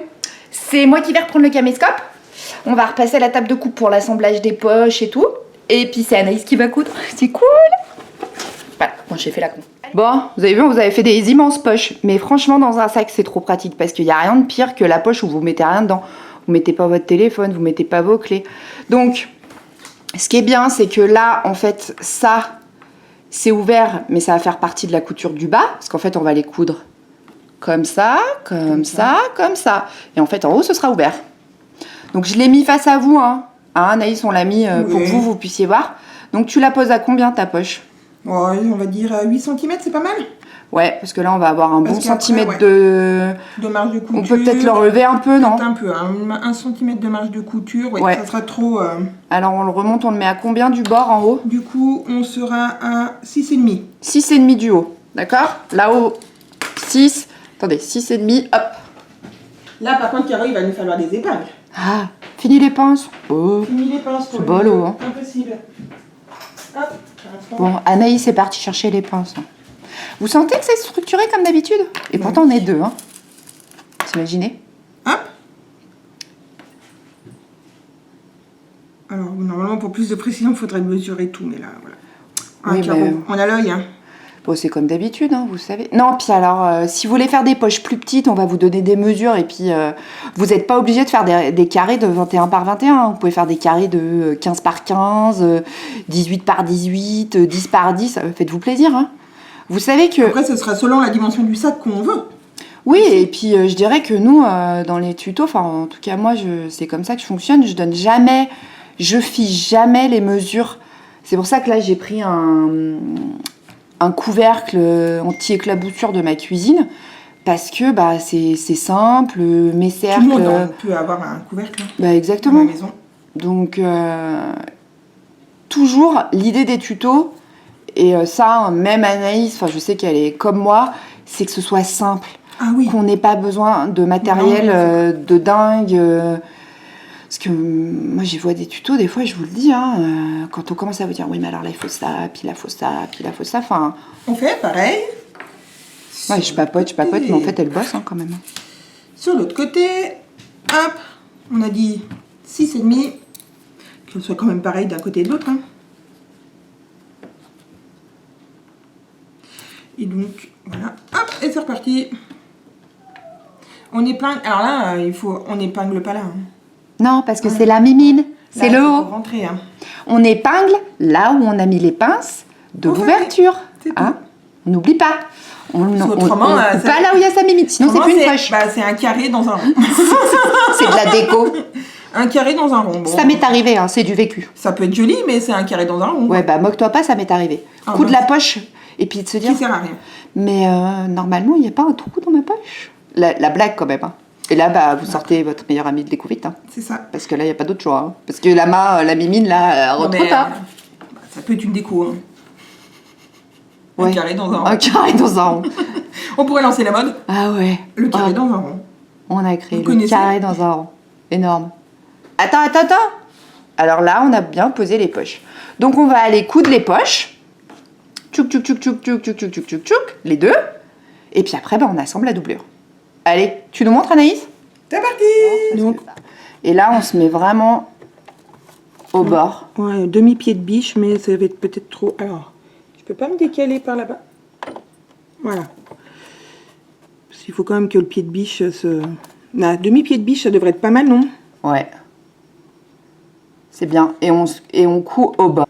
C'est moi qui vais reprendre le caméscope. On va repasser à la table de coupe pour l'assemblage des poches et tout. Et puis c'est Anaïs qui va coudre. C'est cool. Voilà, moi j'ai fait la con. Bon, vous avez vu, vous avez fait des immenses poches. Mais franchement, dans un sac, c'est trop pratique. Parce qu'il n'y a rien de pire que la poche où vous mettez rien dedans. Vous mettez pas votre téléphone, vous mettez pas vos clés. Donc, ce qui est bien, c'est que là, en fait, ça, c'est ouvert. Mais ça va faire partie de la couture du bas. Parce qu'en fait, on va les coudre. Comme ça, comme ça, comme ça. Et en fait, en haut, ce sera ouvert. Donc, je l'ai mis face à vous. Hein, Anaïs, on l'a mis pour que vous puissiez voir. Donc, tu la poses à combien, ta poche? Ouais, on va dire 8 cm, c'est pas mal. Ouais, parce que là, on va avoir un bon centimètre de marge de couture. On peut peut-être le relever un peu, non? Un peu, 1 cm de marge de couture. Ouais. Ça sera trop... Alors, on le remonte, on le met à combien du bord, en haut? Du coup, on sera à 6,5. 6,5 du haut, d'accord? Là-haut, 6... Attendez, 6,5, hop. Là, par contre, Caro, il va nous falloir des épingles. Ah, fini les pinces. Oh, fini les pinces. C'est bolo, hein. Impossible. Hop. Bon, Anaïs est partie chercher les pinces. Vous sentez que c'est structuré comme d'habitude? Et pourtant, on est 2, hein. Vous imaginez? Hop. Alors, normalement, pour plus de précision, il faudrait mesurer tout, mais là, voilà. Un Oui, carreau. mais- On a l'œil. Hein. Bon, c'est comme d'habitude, hein, vous savez. Non, puis alors, si vous voulez faire des poches plus petites, on va vous donner des mesures. Et puis, vous n'êtes pas obligé de faire des carrés de 21 par 21. Vous pouvez faire des carrés de 15 par 15, 18 par 18, 10 par 10. Faites-vous plaisir. Hein. Vous savez que... Après, ce sera selon la dimension du sac qu'on veut. Oui, et puis je dirais que nous, dans les tutos, enfin, en tout cas, moi, c'est comme ça que je fonctionne. Je fiche jamais les mesures. C'est pour ça que là, j'ai pris un couvercle anti-éclaboussure de ma cuisine parce que bah, c'est simple, mes Tout le cercles. monde peut avoir un couvercle Bah, à exactement. la maison. Donc, toujours l'idée des tutos, et ça, même Anaïs, enfin, je sais qu'elle est comme moi, c'est que ce soit simple, Ah oui. qu'on n'ait pas besoin de matériel Non, de dingue. Parce que moi, j'y vois des tutos, des fois, je vous le dis, hein, quand on commence à vous dire, oui, mais alors là, il faut ça, puis là, il faut ça, puis là, il faut ça, enfin... On fait pareil. Ouais, je papote, mais en fait, elle bosse hein, quand même. Sur l'autre côté, hop, on a dit 6,5. Que ce soit quand même pareil d'un côté et de l'autre. Hein. Et donc, voilà, hop, et c'est reparti. On épingle, alors là, on n'épingle pas là. Hein. Non, parce que c'est la mimine, c'est Là, le faut haut. rentrer, hein. On épingle là où on a mis les pinces de On l'ouverture. c'est tout. Hein, on n'oublie pas. On autrement, coupe ça- pas là où il y a sa mimite, sinon c'est Autrement, plus une poche. bah, c'est un carré dans un rond. C'est de la déco. Un carré dans un rond. Bon, Ça m'est arrivé, hein, c'est du vécu. ça peut être joli, mais c'est un carré dans un rond. Ouais, bah moque-toi pas, ça m'est arrivé. Ah, Coup de bah, la poche, et puis de se dire, Qui sert à rien. mais normalement, il n'y a pas un trou dans ma poche. La blague quand même. Hein. Et là, bah, vous sortez votre meilleur ami de l'écouvite. Hein. C'est ça. Parce que là, il n'y a pas d'autre choix. Hein. Parce que la main, la mimine, là, Non, rentre mais, pas. ça peut être une déco. Hein. Ouais. Un carré dans un rond. Un carré dans un rond. On pourrait lancer la mode. Ah ouais. Le carré Ah, dans un rond. on a créé Vous le connaissez carré dans un rond. Énorme. Attends. Alors là, on a bien posé les poches. Donc, on va aller coudre les poches. Tchouk, tchouk, tchouk, tchouk, tchouk, tchouk, tchouk, tchouk, tchouk, tchouk, les deux. Et puis après, bah, on assemble la doublure. Allez, tu nous montres, Anaïs? C'est parti. Donc, Et là, on se met vraiment au bord. ouais, demi-pied de biche, mais ça va être peut-être trop. Alors, je peux pas me décaler par là-bas. Voilà. Parce qu'il faut quand même que le pied de biche se. Là, demi-pied de biche, ça devrait être pas mal, non? Ouais. C'est bien. Et on coud au bord.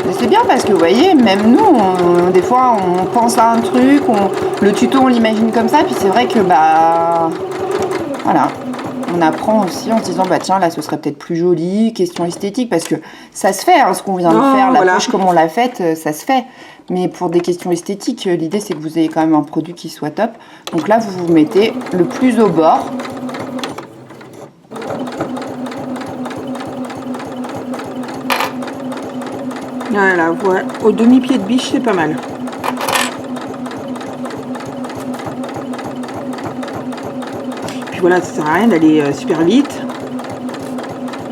Mais c'est bien parce que vous voyez, même nous, des fois, on pense à un truc, le tuto, on l'imagine comme ça, puis c'est vrai que, bah, voilà, on apprend aussi en se disant, bah tiens, là, ce serait peut-être plus joli, question esthétique, parce que ça se fait, hein, ce qu'on vient de Non, faire, la voilà. poche comme on l'a faite, ça se fait. Mais pour des questions esthétiques, l'idée, c'est que vous ayez quand même un produit qui soit top. Donc là, vous vous mettez le plus au bord. Voilà, voilà. Au demi-pied de biche, c'est pas mal. Puis voilà, ça sert à rien d'aller super vite.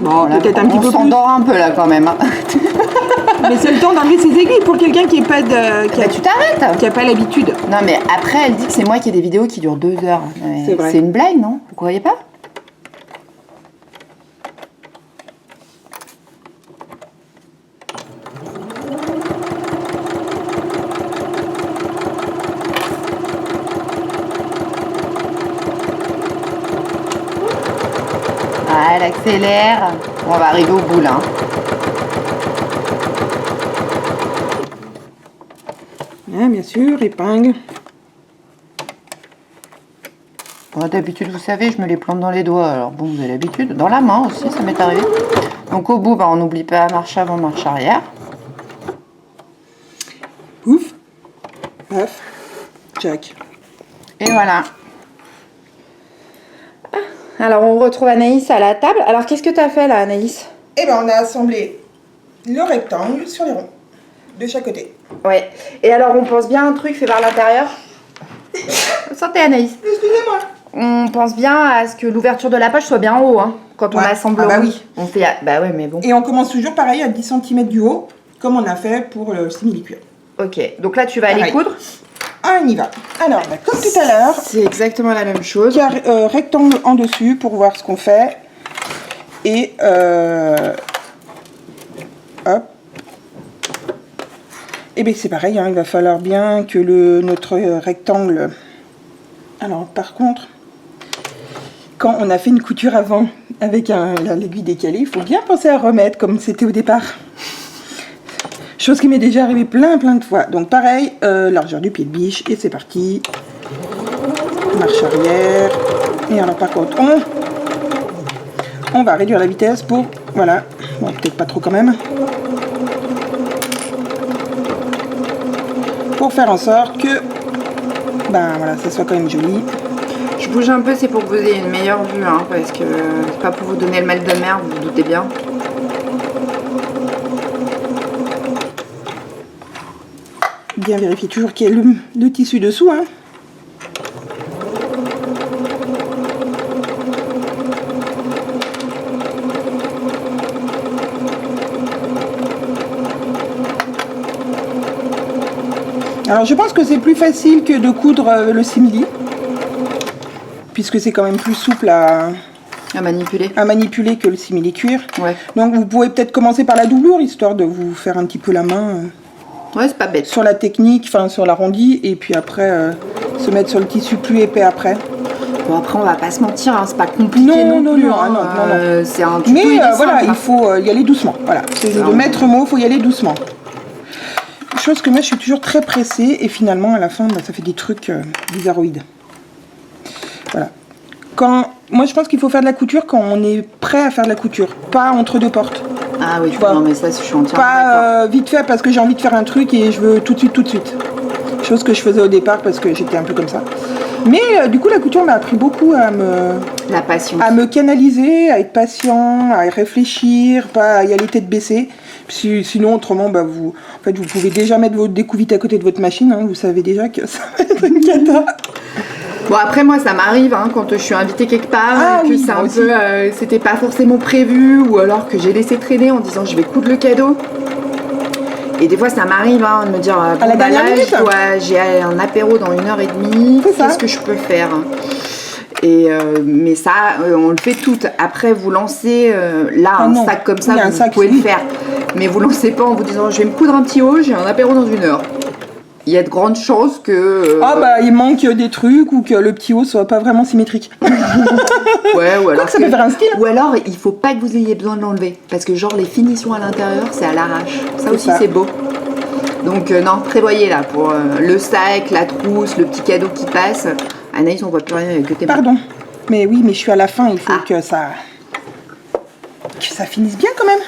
Bon, Là, peut-être un petit on peu plus. s'endort un peu là quand même. Hein. Mais c'est le temps d'enlever ses aiguilles pour quelqu'un qui n'a pas de, Bah, tu t'arrêtes. qui a pas l'habitude. Non mais après, elle dit que c'est moi qui ai des vidéos qui durent 2 heures. Mais C'est vrai. C'est une blague, non? Vous croyez pas? Ah, elle accélère. On va arriver au bout là. Ouais, bien sûr, épingle. Bon, d'habitude, vous savez, je me les plante dans les doigts. Alors bon, vous avez l'habitude. Dans la main aussi, ça m'est arrivé. Donc au bout, bah, on n'oublie pas marche avant, marche arrière. Ouf. Paf. Jack. Et voilà. Alors on retrouve Anaïs à la table. Alors qu'est-ce que tu as fait là, Anaïs? Eh ben, on a assemblé le rectangle sur les ronds. De chaque côté. Ouais. Et alors on pense bien à un truc fait par l'intérieur. Santé, Anaïs. Excusez-moi. On pense bien à ce que l'ouverture de la poche soit bien en haut, hein, quand on Ouais. assemble. Ah bah au haut. oui. On fait. Bah ouais, mais bon. Et on commence toujours pareil à 10 cm du haut, comme on a fait pour le simili-cuir. Ok. Donc là, tu vas aller Pareil. coudre. on y va. Alors, bah, comme tout à l'heure, C'est exactement la même chose. rectangle en dessus pour voir ce qu'on fait. Et hop. Et bien c'est pareil, hein, il va falloir bien que notre rectangle... Alors par contre, quand on a fait une couture avant avec l'aiguille décalée, il faut bien penser à remettre comme c'était au départ. Chose qui m'est déjà arrivée plein de fois. Donc pareil, largeur du pied de biche et c'est parti. Marche arrière. Et alors par contre, on va réduire la vitesse pour... Voilà, bon, peut-être pas trop quand même. Pour faire en sorte que ben voilà, ça soit quand même joli. Je bouge un peu, c'est pour que vous ayez une meilleure vue, hein, parce que c'est pas pour vous donner le mal de mer, vous vous doutez bien. Bien vérifier toujours qu'il y ait le tissu dessous, hein. Alors je pense que c'est plus facile que de coudre le simili, puisque c'est quand même plus souple à manipuler que le simili cuir. Ouais. Donc vous pouvez peut-être commencer par la doublure, histoire de vous faire un petit peu la main Ouais, c'est pas bête. sur la technique, enfin sur l'arrondi, et puis après se mettre sur le tissu plus épais après. Bon, après, on va pas se mentir, hein, c'est pas compliqué non plus. Non. C'est un tuto. Mais voilà, simple, il faut y aller doucement. Voilà, c'est le maître mot, il faut y aller doucement. Chose que moi je suis toujours très pressée et finalement à la fin bah, ça fait des trucs bizarroïdes. Voilà. Moi je pense qu'il faut faire de la couture quand on est prêt à faire de la couture, pas entre deux portes. Ah oui, tu vois. Non mais ça je suis entièrement Pas vite fait parce que j'ai envie de faire un truc et je veux tout de suite. Chose que je faisais au départ parce que j'étais un peu comme ça. Mais du coup la couture m'a appris beaucoup à La patience. à me canaliser, à être patient, à réfléchir, pas à y aller tête baissée. Sinon, autrement, bah, vous pouvez déjà mettre votre découvite à côté de votre machine. Hein, vous savez déjà que ça va être une cata. Bon, après, moi, ça m'arrive hein, quand je suis invitée quelque part, et que c'est un peu, c'était pas forcément prévu, ou alors que j'ai laissé traîner en disant je vais coudre le cadeau. Et des fois, ça m'arrive hein, de me dire à la dernière minute, j'ai un apéro dans 1h30, qu'est-ce que je peux faire? Et mais ça, on le fait tout. Après, vous lancez sac comme ça, vous pouvez le faire. Mais vous lancez pas en vous disant je vais me coudre un petit haut, j'ai un apéro dans 1 heure. Il y a de grandes chances que... il manque des trucs ou que le petit haut soit pas vraiment symétrique. Ouais, ou alors ça peut faire un style. Ou alors, il faut pas que vous ayez besoin de l'enlever. Parce que genre, les finitions à l'intérieur, c'est à l'arrache. Ça aussi, c'est beau. Donc non, prévoyez là, pour le sac, la trousse, le petit cadeau qui passe. Anaïs, on voit plus rien avec tes mains. Pardon. Mais oui, mais je suis à la fin, il faut que ça finisse bien quand même.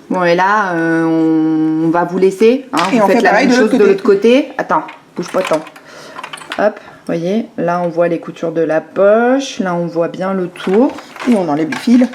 Bon, et là, on va vous laisser. Hein, et vous on faites fait la pareil même chose de l'autre côté. Attends, bouge pas tant. Hop, voyez, là, on voit les coutures de la poche. Là, on voit bien le tour. Et on enlève le fil.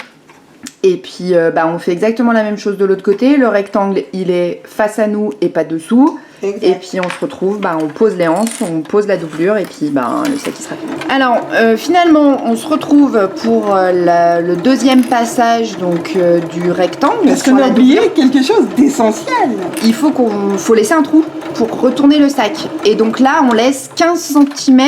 Et puis, on fait exactement la même chose de l'autre côté. Le rectangle, il est face à nous et pas dessous. Exact. Et puis, on se retrouve, on pose les anses, on pose la doublure et puis, le sac, il sera fini. Alors, finalement, on se retrouve pour le deuxième passage donc, du rectangle. Parce qu'on a oublié quelque chose d'essentiel. Il faut laisser un trou pour retourner le sac. Et donc là, on laisse 15 cm.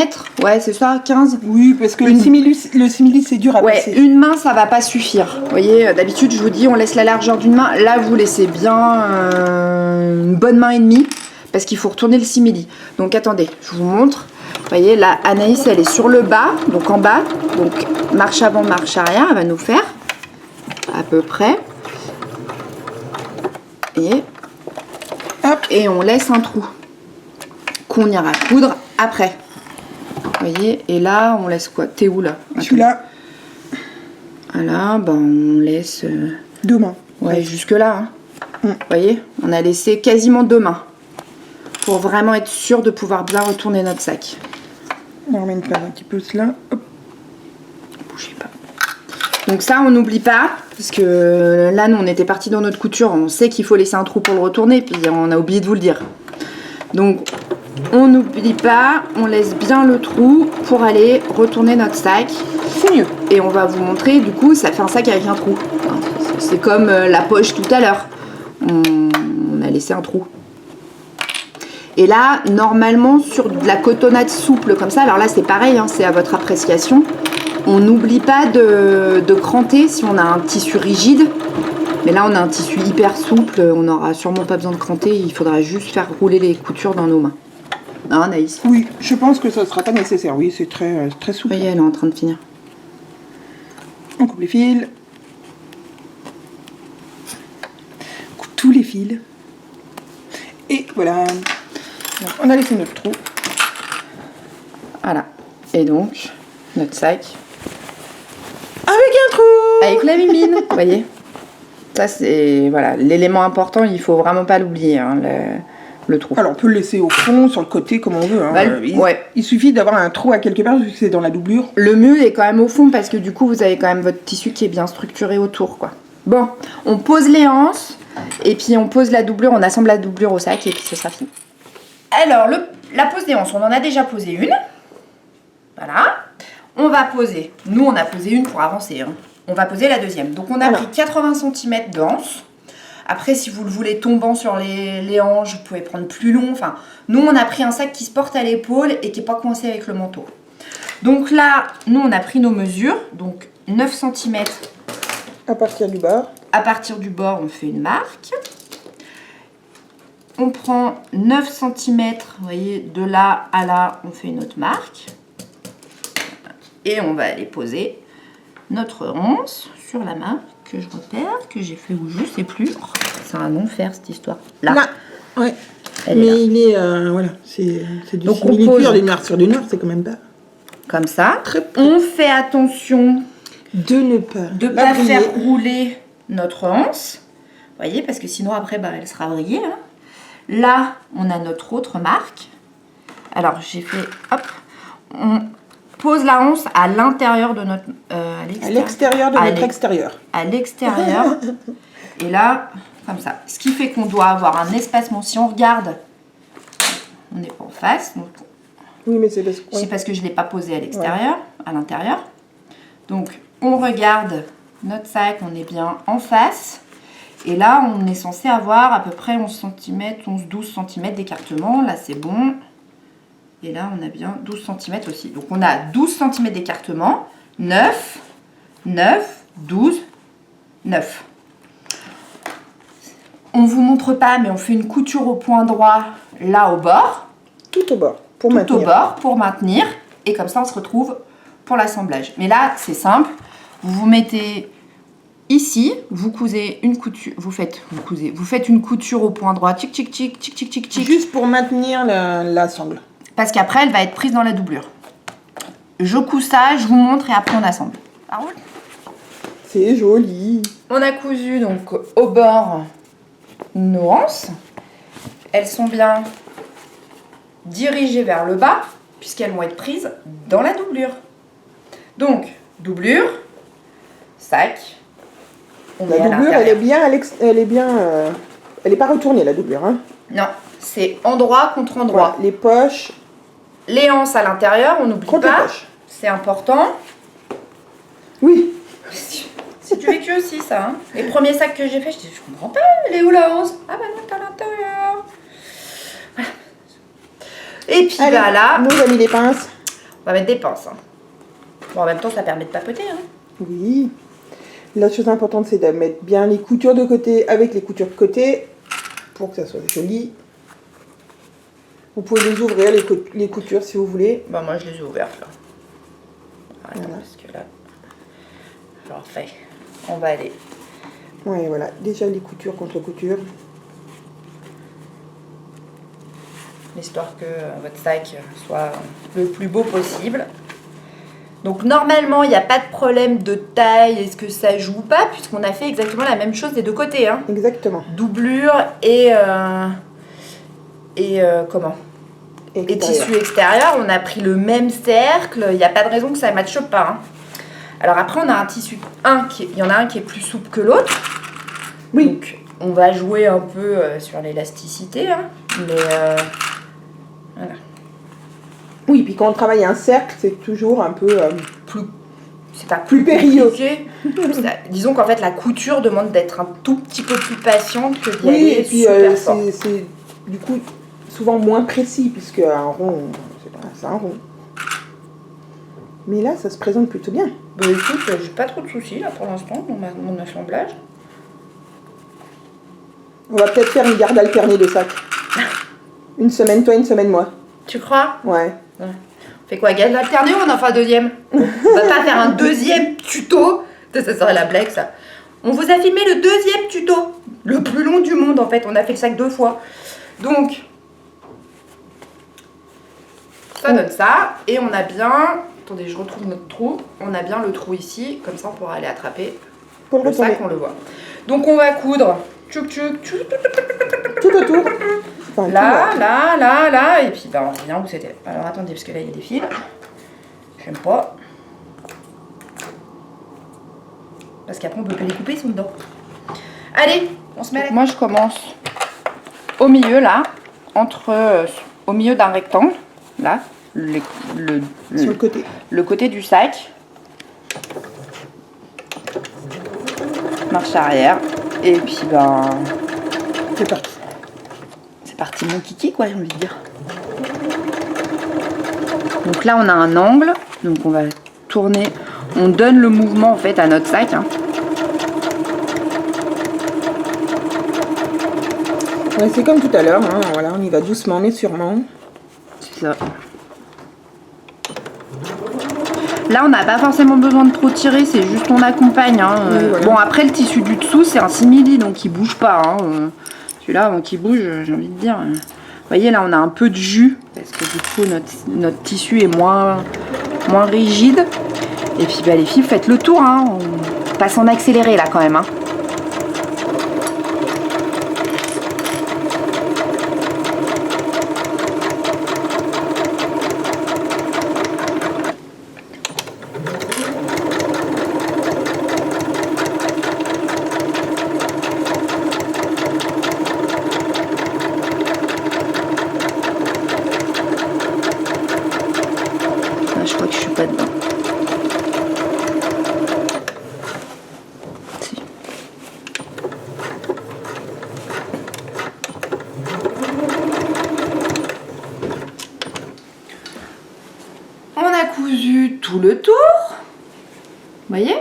Ouais, c'est ça, 15. Oui, parce que le simili, c'est dur à passer. Ouais, une main, ça va pas suffire. Vous voyez, d'habitude, je vous dis, on laisse la largeur d'une main. Là, vous laissez bien une bonne main et demie. Parce qu'il faut retourner le simili. Donc, attendez, je vous montre. Vous voyez, là, Anaïs, elle est sur le bas. Donc, en bas. Donc, marche avant, marche arrière. Elle va nous faire à peu près. Et on laisse un trou qu'on ira coudre après. Vous voyez, et là, on laisse quoi? T'es où là? Je suis là. Voilà, on laisse... 2 mains. Ouais, jusque là. Vous voyez, on a laissé quasiment 2 mains. Pour vraiment être sûr de pouvoir bien retourner notre sac. On remet un petit peu cela. Hop. Bougez pas. Donc ça, on n'oublie pas, parce que là, nous, on était partis dans notre couture, on sait qu'il faut laisser un trou pour le retourner, puis on a oublié de vous le dire. Donc, on n'oublie pas, on laisse bien le trou pour aller retourner notre sac. C'est mieux. Et on va vous montrer, du coup, ça fait un sac avec un trou. C'est comme la poche tout à l'heure. On a laissé un trou. Et là, normalement, sur de la cotonnade souple comme ça, alors là c'est pareil, hein, c'est à votre appréciation, on n'oublie pas de cranter si on a un tissu rigide. Mais là on a un tissu hyper souple, on n'aura sûrement pas besoin de cranter, il faudra juste faire rouler les coutures dans nos mains. Hein, Anaïs? Oui, je pense que ça ne sera pas nécessaire. Oui, c'est très souple. Oui, elle est en train de finir. On coupe les fils. On coupe tous les fils. Et voilà. Donc, on a laissé notre trou. Voilà. Et donc, notre sac. Avec un trou. Avec la mimine, vous voyez. Ça, c'est voilà, l'élément important, il faut vraiment pas l'oublier, hein, le trou. Alors, on peut le laisser au fond, sur le côté, comme on veut. Hein. Bah, il suffit d'avoir un trou à quelque part, vu que c'est dans la doublure. Le mieux est quand même au fond, parce que du coup, vous avez quand même votre tissu qui est bien structuré autour, quoi. Bon, on pose les anses, et puis on pose la doublure, on assemble la doublure au sac, et puis ce sera fini. Alors, la pose des anses, on en a déjà posé une. Voilà. On va poser, nous on a posé une pour avancer, hein. On va poser la deuxième. Donc on a pris 80 cm d'anse. Après, si vous le voulez tombant sur les hanches, vous pouvez prendre plus long. Enfin, nous on a pris un sac qui se porte à l'épaule et qui n'est pas coincé avec le manteau. Donc là, nous on a pris nos mesures. Donc 9 cm. À partir du bord. À partir du bord, on fait une marque. On prend 9 cm, vous voyez, de là à là, on fait une autre marque. Et on va aller poser notre anse sur la main que je repère, que j'ai fait où je sais plus. Oh, c'est un enfer cette histoire. Là. Ouais. Elle mais est là. il est voilà, c'est du Donc on simili-cuir, pose du noir sur du noir, c'est quand même pas. Comme ça. Très près. On fait attention De ne pas. de ne pas faire rouler notre anse. Vous voyez, parce que sinon après, bah, elle sera vrillée. Hein. Là, on a notre autre marque. Alors, j'ai fait, hop, on pose la anse à l'intérieur de notre... à l'extérieur de notre extérieur. À l'extérieur. Et là, comme ça. Ce qui fait qu'on doit avoir un espacement. Si on regarde, on n'est pas en face. Donc, oui, mais c'est parce que... c'est parce que je ne l'ai pas posé à l'extérieur, à l'intérieur. Donc, on regarde notre sac, on est bien en face. Et là, on est censé avoir à peu près 11 cm, 11-12 cm d'écartement. Là, c'est bon. Et là, on a bien 12 cm aussi. Donc, on a 12 cm d'écartement. 9, 9, 12, 9. On ne vous montre pas, mais on fait une couture au point droit, là, au bord. Tout au bord, pour tout maintenir. Au bord, pour maintenir. Et comme ça, on se retrouve pour l'assemblage. Mais là, c'est simple. Vous vous mettez ici, vous cousez une couture, vous faites une couture au point droit, tic, tic, tic, tic, tic, tic, tic. Juste pour maintenir la sangle. Parce qu'après, elle va être prise dans la doublure. Je couds ça, je vous montre et après on assemble. Ça roule ? C'est joli. On a cousu donc au bord nos anses. Elles sont bien dirigées vers le bas puisqu'elles vont être prises dans la doublure. Donc, doublure, sac. On La doublure, elle est bien, elle est pas retournée la doublure, hein. Non, c'est endroit contre endroit. Voilà, les poches. Les anses à l'intérieur, on n'oublie pas. C'est important. Oui. C'est du vécu aussi, ça. Hein. Les premiers sacs que j'ai fait, je dis, je comprends pas, elle est où la anse? Ah bah non, t'es à l'intérieur. Voilà. Et puis allez, bah là, nous on a mis des pinces. On va mettre des pinces. Hein. Bon, en même temps, ça permet de papoter. Hein. Oui. La chose importante, c'est de mettre bien les coutures de côté avec les coutures de côté pour que ça soit joli. Vous pouvez les ouvrir, les coutures, si vous voulez. Bah, moi, je les ai ouvertes, là. Attends, Voilà. parce que là, je refais. On va aller. Ouais, voilà. Déjà les coutures contre couture. Histoire que votre sac soit le plus beau possible. Donc, normalement, il n'y a pas de problème de taille. Est-ce que ça joue ou pas? Puisqu'on a fait exactement la même chose des deux côtés. Hein. Exactement. Doublure et comment? Et tissu extérieur, on a pris le même cercle, il n'y a pas de raison que ça ne matche pas. Hein. Alors après, on a un tissu, il y en a un qui est plus souple que l'autre. Oui. Donc, on va jouer un peu sur l'élasticité. Hein. Mais voilà. Oui, puis quand on travaille un cercle, c'est toujours un peu... C'est pas plus périlleux. Disons qu'en fait, la couture demande d'être un tout petit peu plus patiente que d'y oui, aller et puis super fort. c'est du coup... souvent moins précis, puisque un rond, c'est un rond. Mais là, ça se présente plutôt bien. Bah écoute, j'ai pas trop de soucis là pour l'instant dans mon assemblage. On va peut-être faire une garde alternée de sacs. Une semaine toi, une semaine moi. Tu crois? Ouais. On fait quoi, garde alternée ou on en fera un deuxième? On va pas faire un deuxième tuto. Ça serait la blague ça. On vous a filmé le deuxième tuto. Le plus long du monde en fait. On a fait le sac 2 fois. Donc, ça donne ça. Et on a bien... Attendez, je retrouve notre trou. On a bien le trou ici. Comme ça, on pourra aller attraper Pour le sac, on le voit. Donc, on va coudre. Tchouk, tchouk, tchouk, tout autour. Enfin, là, tout là. Et puis, bah, on revient où c'était. Alors, attendez, parce que là, il y a des fils. J'aime pas. Parce qu'après, on peut plus les couper, ils sont dedans. Allez, on se met. Moi, je commence au milieu, là. Au milieu d'un rectangle. Là. sur le côté. Le côté du sac. Marche arrière. Et puis, ben... C'est parti. C'est parti, mon kiki, quoi, j'ai envie de dire. Donc là, on a un angle. Donc, on va tourner. On donne le mouvement, en fait, à notre sac. Hein. Ouais, c'est comme tout à l'heure. Hein. Voilà, on y va doucement, mais sûrement. C'est ça. Là, on n'a pas forcément besoin de trop tirer, c'est juste on accompagne. Hein. Oui, voilà. Bon, après, le tissu du dessous, c'est un simili, donc il bouge pas. Hein. Celui-là, avant qu'il bouge, j'ai envie de dire. Vous voyez, là, on a un peu de jus, parce que du coup, notre tissu est moins rigide. Et puis, bah, les filles, faites le tour. Hein. On passe en accéléré, là, quand même. Hein. Je crois que je suis pas dedans. Si. On a cousu tout le tour. Vous voyez?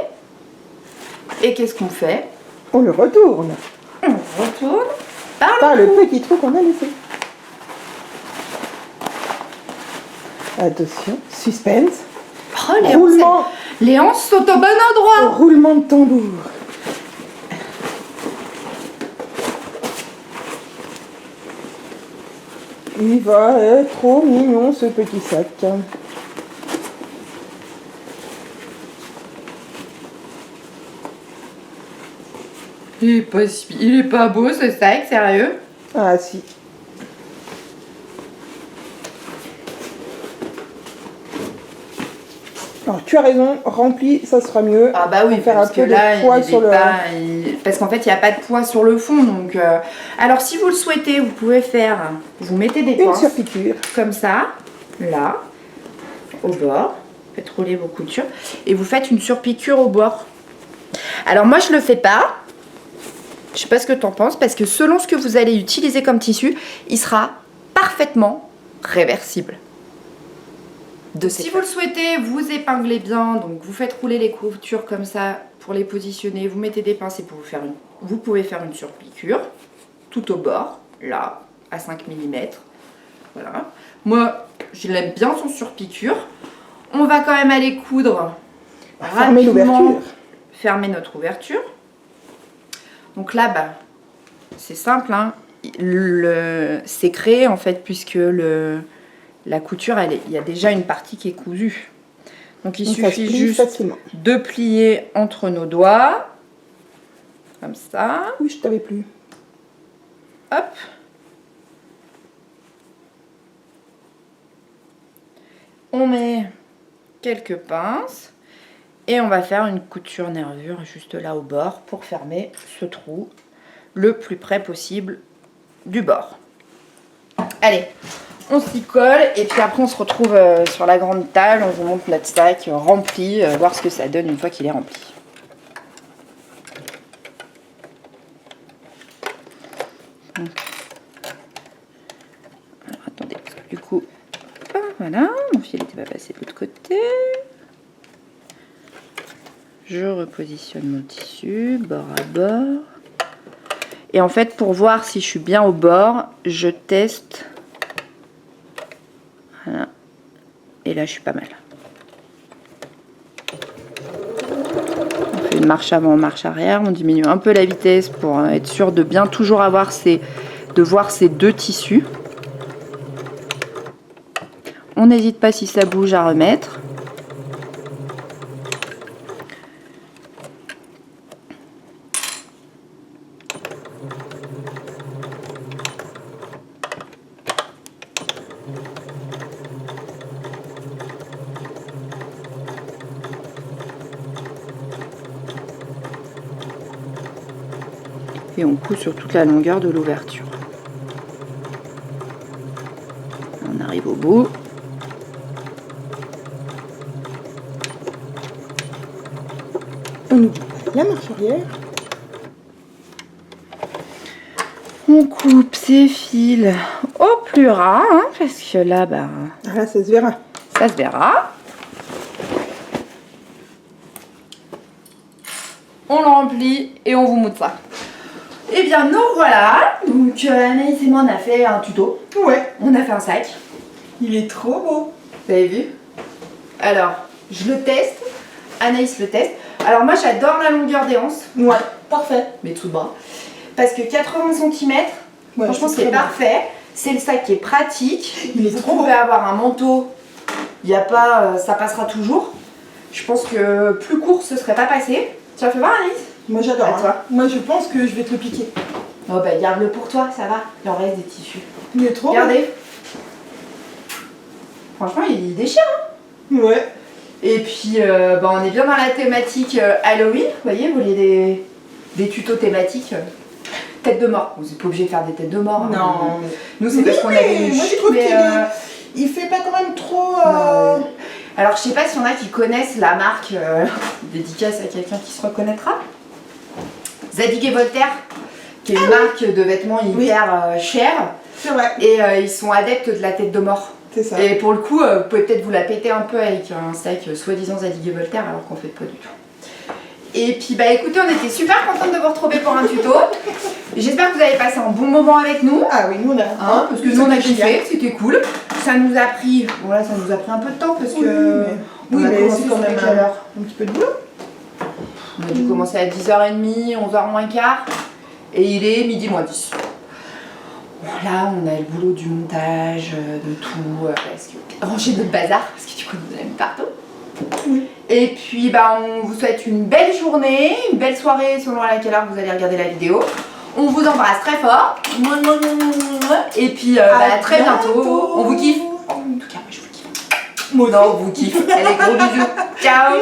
Et qu'est-ce qu'on fait? On le retourne. On retourne Par le petit trou qu'on a laissé. Attention, suspense. Oh, Roulement. Les hanches sont au bon endroit. Roulement de tambour. Il va être trop mignon ce petit sac. Il est pas beau ce sac, sérieux? Ah si. Alors tu as raison, rempli, ça sera mieux. Ah bah oui, pour faire parce un que peu là, de poids sur le. parce qu'en fait, il n'y a pas de poids sur le fond. Donc, alors, si vous le souhaitez, vous pouvez faire... Vous mettez des Une pinces, surpiqûre. comme ça, là, au bord. Faites rouler vos coutures. Et vous faites une surpiqûre au bord. Alors, moi, je le fais pas. Je sais pas ce que tu en penses, parce que selon ce que vous allez utiliser comme tissu, il sera parfaitement réversible. Si vous le souhaitez, vous épinglez bien, donc vous faites rouler les coutures comme ça pour les positionner, vous mettez des pinces et pour vous pouvez faire une surpiqûre tout au bord, là, à 5 mm. Voilà. Moi, je l'aime bien son surpiqûre. On va quand même aller coudre Fermer l'ouverture. Fermer notre ouverture. Donc là, bah, c'est simple, hein. C'est créé en fait, puisque la couture, il y a déjà une partie qui est cousue. Donc il suffit juste de plier entre nos doigts. Comme ça. Oui, je t'avais plu. Hop. On met quelques pinces. Et on va faire une couture nervure juste là au bord pour fermer ce trou le plus près possible du bord. Allez, on s'y colle et puis après on se retrouve sur la grande table, on vous montre notre sac rempli, voir ce que ça donne une fois qu'il est rempli. Donc, du coup, voilà, mon fil n'était pas passé de l'autre côté. Je repositionne mon tissu, bord à bord. Et en fait, pour voir si je suis bien au bord, je teste. Voilà. Et là, je suis pas mal. On fait une marche avant, marche arrière. On diminue un peu la vitesse pour être sûr de bien toujours avoir de voir ces deux tissus. On n'hésite pas si ça bouge à remettre. Et on coud sur toute la longueur de l'ouverture. On arrive au bout. On oublie pas la marche arrière. On coupe ces fils au plus ras, hein, parce que là, bah, Ah là, ça se verra. ça se verra. On le remplit et on vous moute ça. Et bien nous voilà, donc Anaïs et moi on a fait un tuto, Ouais, on a fait un sac, il est trop beau. vous avez vu? Alors, je le teste, Anaïs le teste. Alors moi j'adore la longueur des anses, Ouais, parfait. mes dessous de bras, parce que 80 cm, Ouais, franchement c'est c'est très bien. parfait, c'est le sac qui est pratique, Il est vous trop beau. pouvez avoir un manteau, il y a pas, ça passera toujours. Je pense que plus court ce serait pas passé. Tu vas faire voir Anaïs? Moi j'adore. À hein. toi. Moi je pense que je vais te le piquer. Oh bah garde-le pour toi, ça va, il en reste des tissus. Il est trop Regardez. Franchement, il déchire. beau. Ouais. Et puis, bah, on est bien dans la thématique Halloween. Vous voyez, vous voulez des tutos thématiques tête de mort. Vous n'êtes pas obligé de faire des têtes de mort. hein. Non. Nous, c'est parce qu'on avait une moi je chute, trouve mais, il fait pas quand même trop. Alors, je sais pas s'il y en a qui connaissent la marque dédicace à quelqu'un qui se reconnaîtra. Zadig et Voltaire, qui est une marque de vêtements hyper chère. C'est vrai. Et ils sont adeptes de la tête de mort. C'est ça. Et pour le coup, vous pouvez peut-être vous la péter un peu avec un sac soi-disant Zadig et Voltaire alors qu'on fait pas du tout. Et puis bah écoutez, on était super contente de vous retrouver pour un tuto. J'espère que vous avez passé un bon moment avec nous. Ah oui, nous on a. Hein, parce que nous on a kiffé, c'était cool. Ça nous a pris, bon là ça nous a pris un peu de temps parce que Oui, on a mais commencé c'est quand sur même quelle heure un petit peu de boulot. On a dû commencer à 10h30, 11h moins quart et il est midi moins 10. Bon, là on a le boulot du montage, de tout, parce que ranger notre bazar parce que du coup nous allons partout. Oui. Et puis bah, on vous souhaite une belle journée, une belle soirée selon à laquelle heure vous allez regarder la vidéo. On vous embrasse très fort. Et puis bah, à très bientôt. On vous kiffe. En tout cas moi je vous kiffe. Moi Non, on vous kiffe. Allez, gros bisous. Ciao.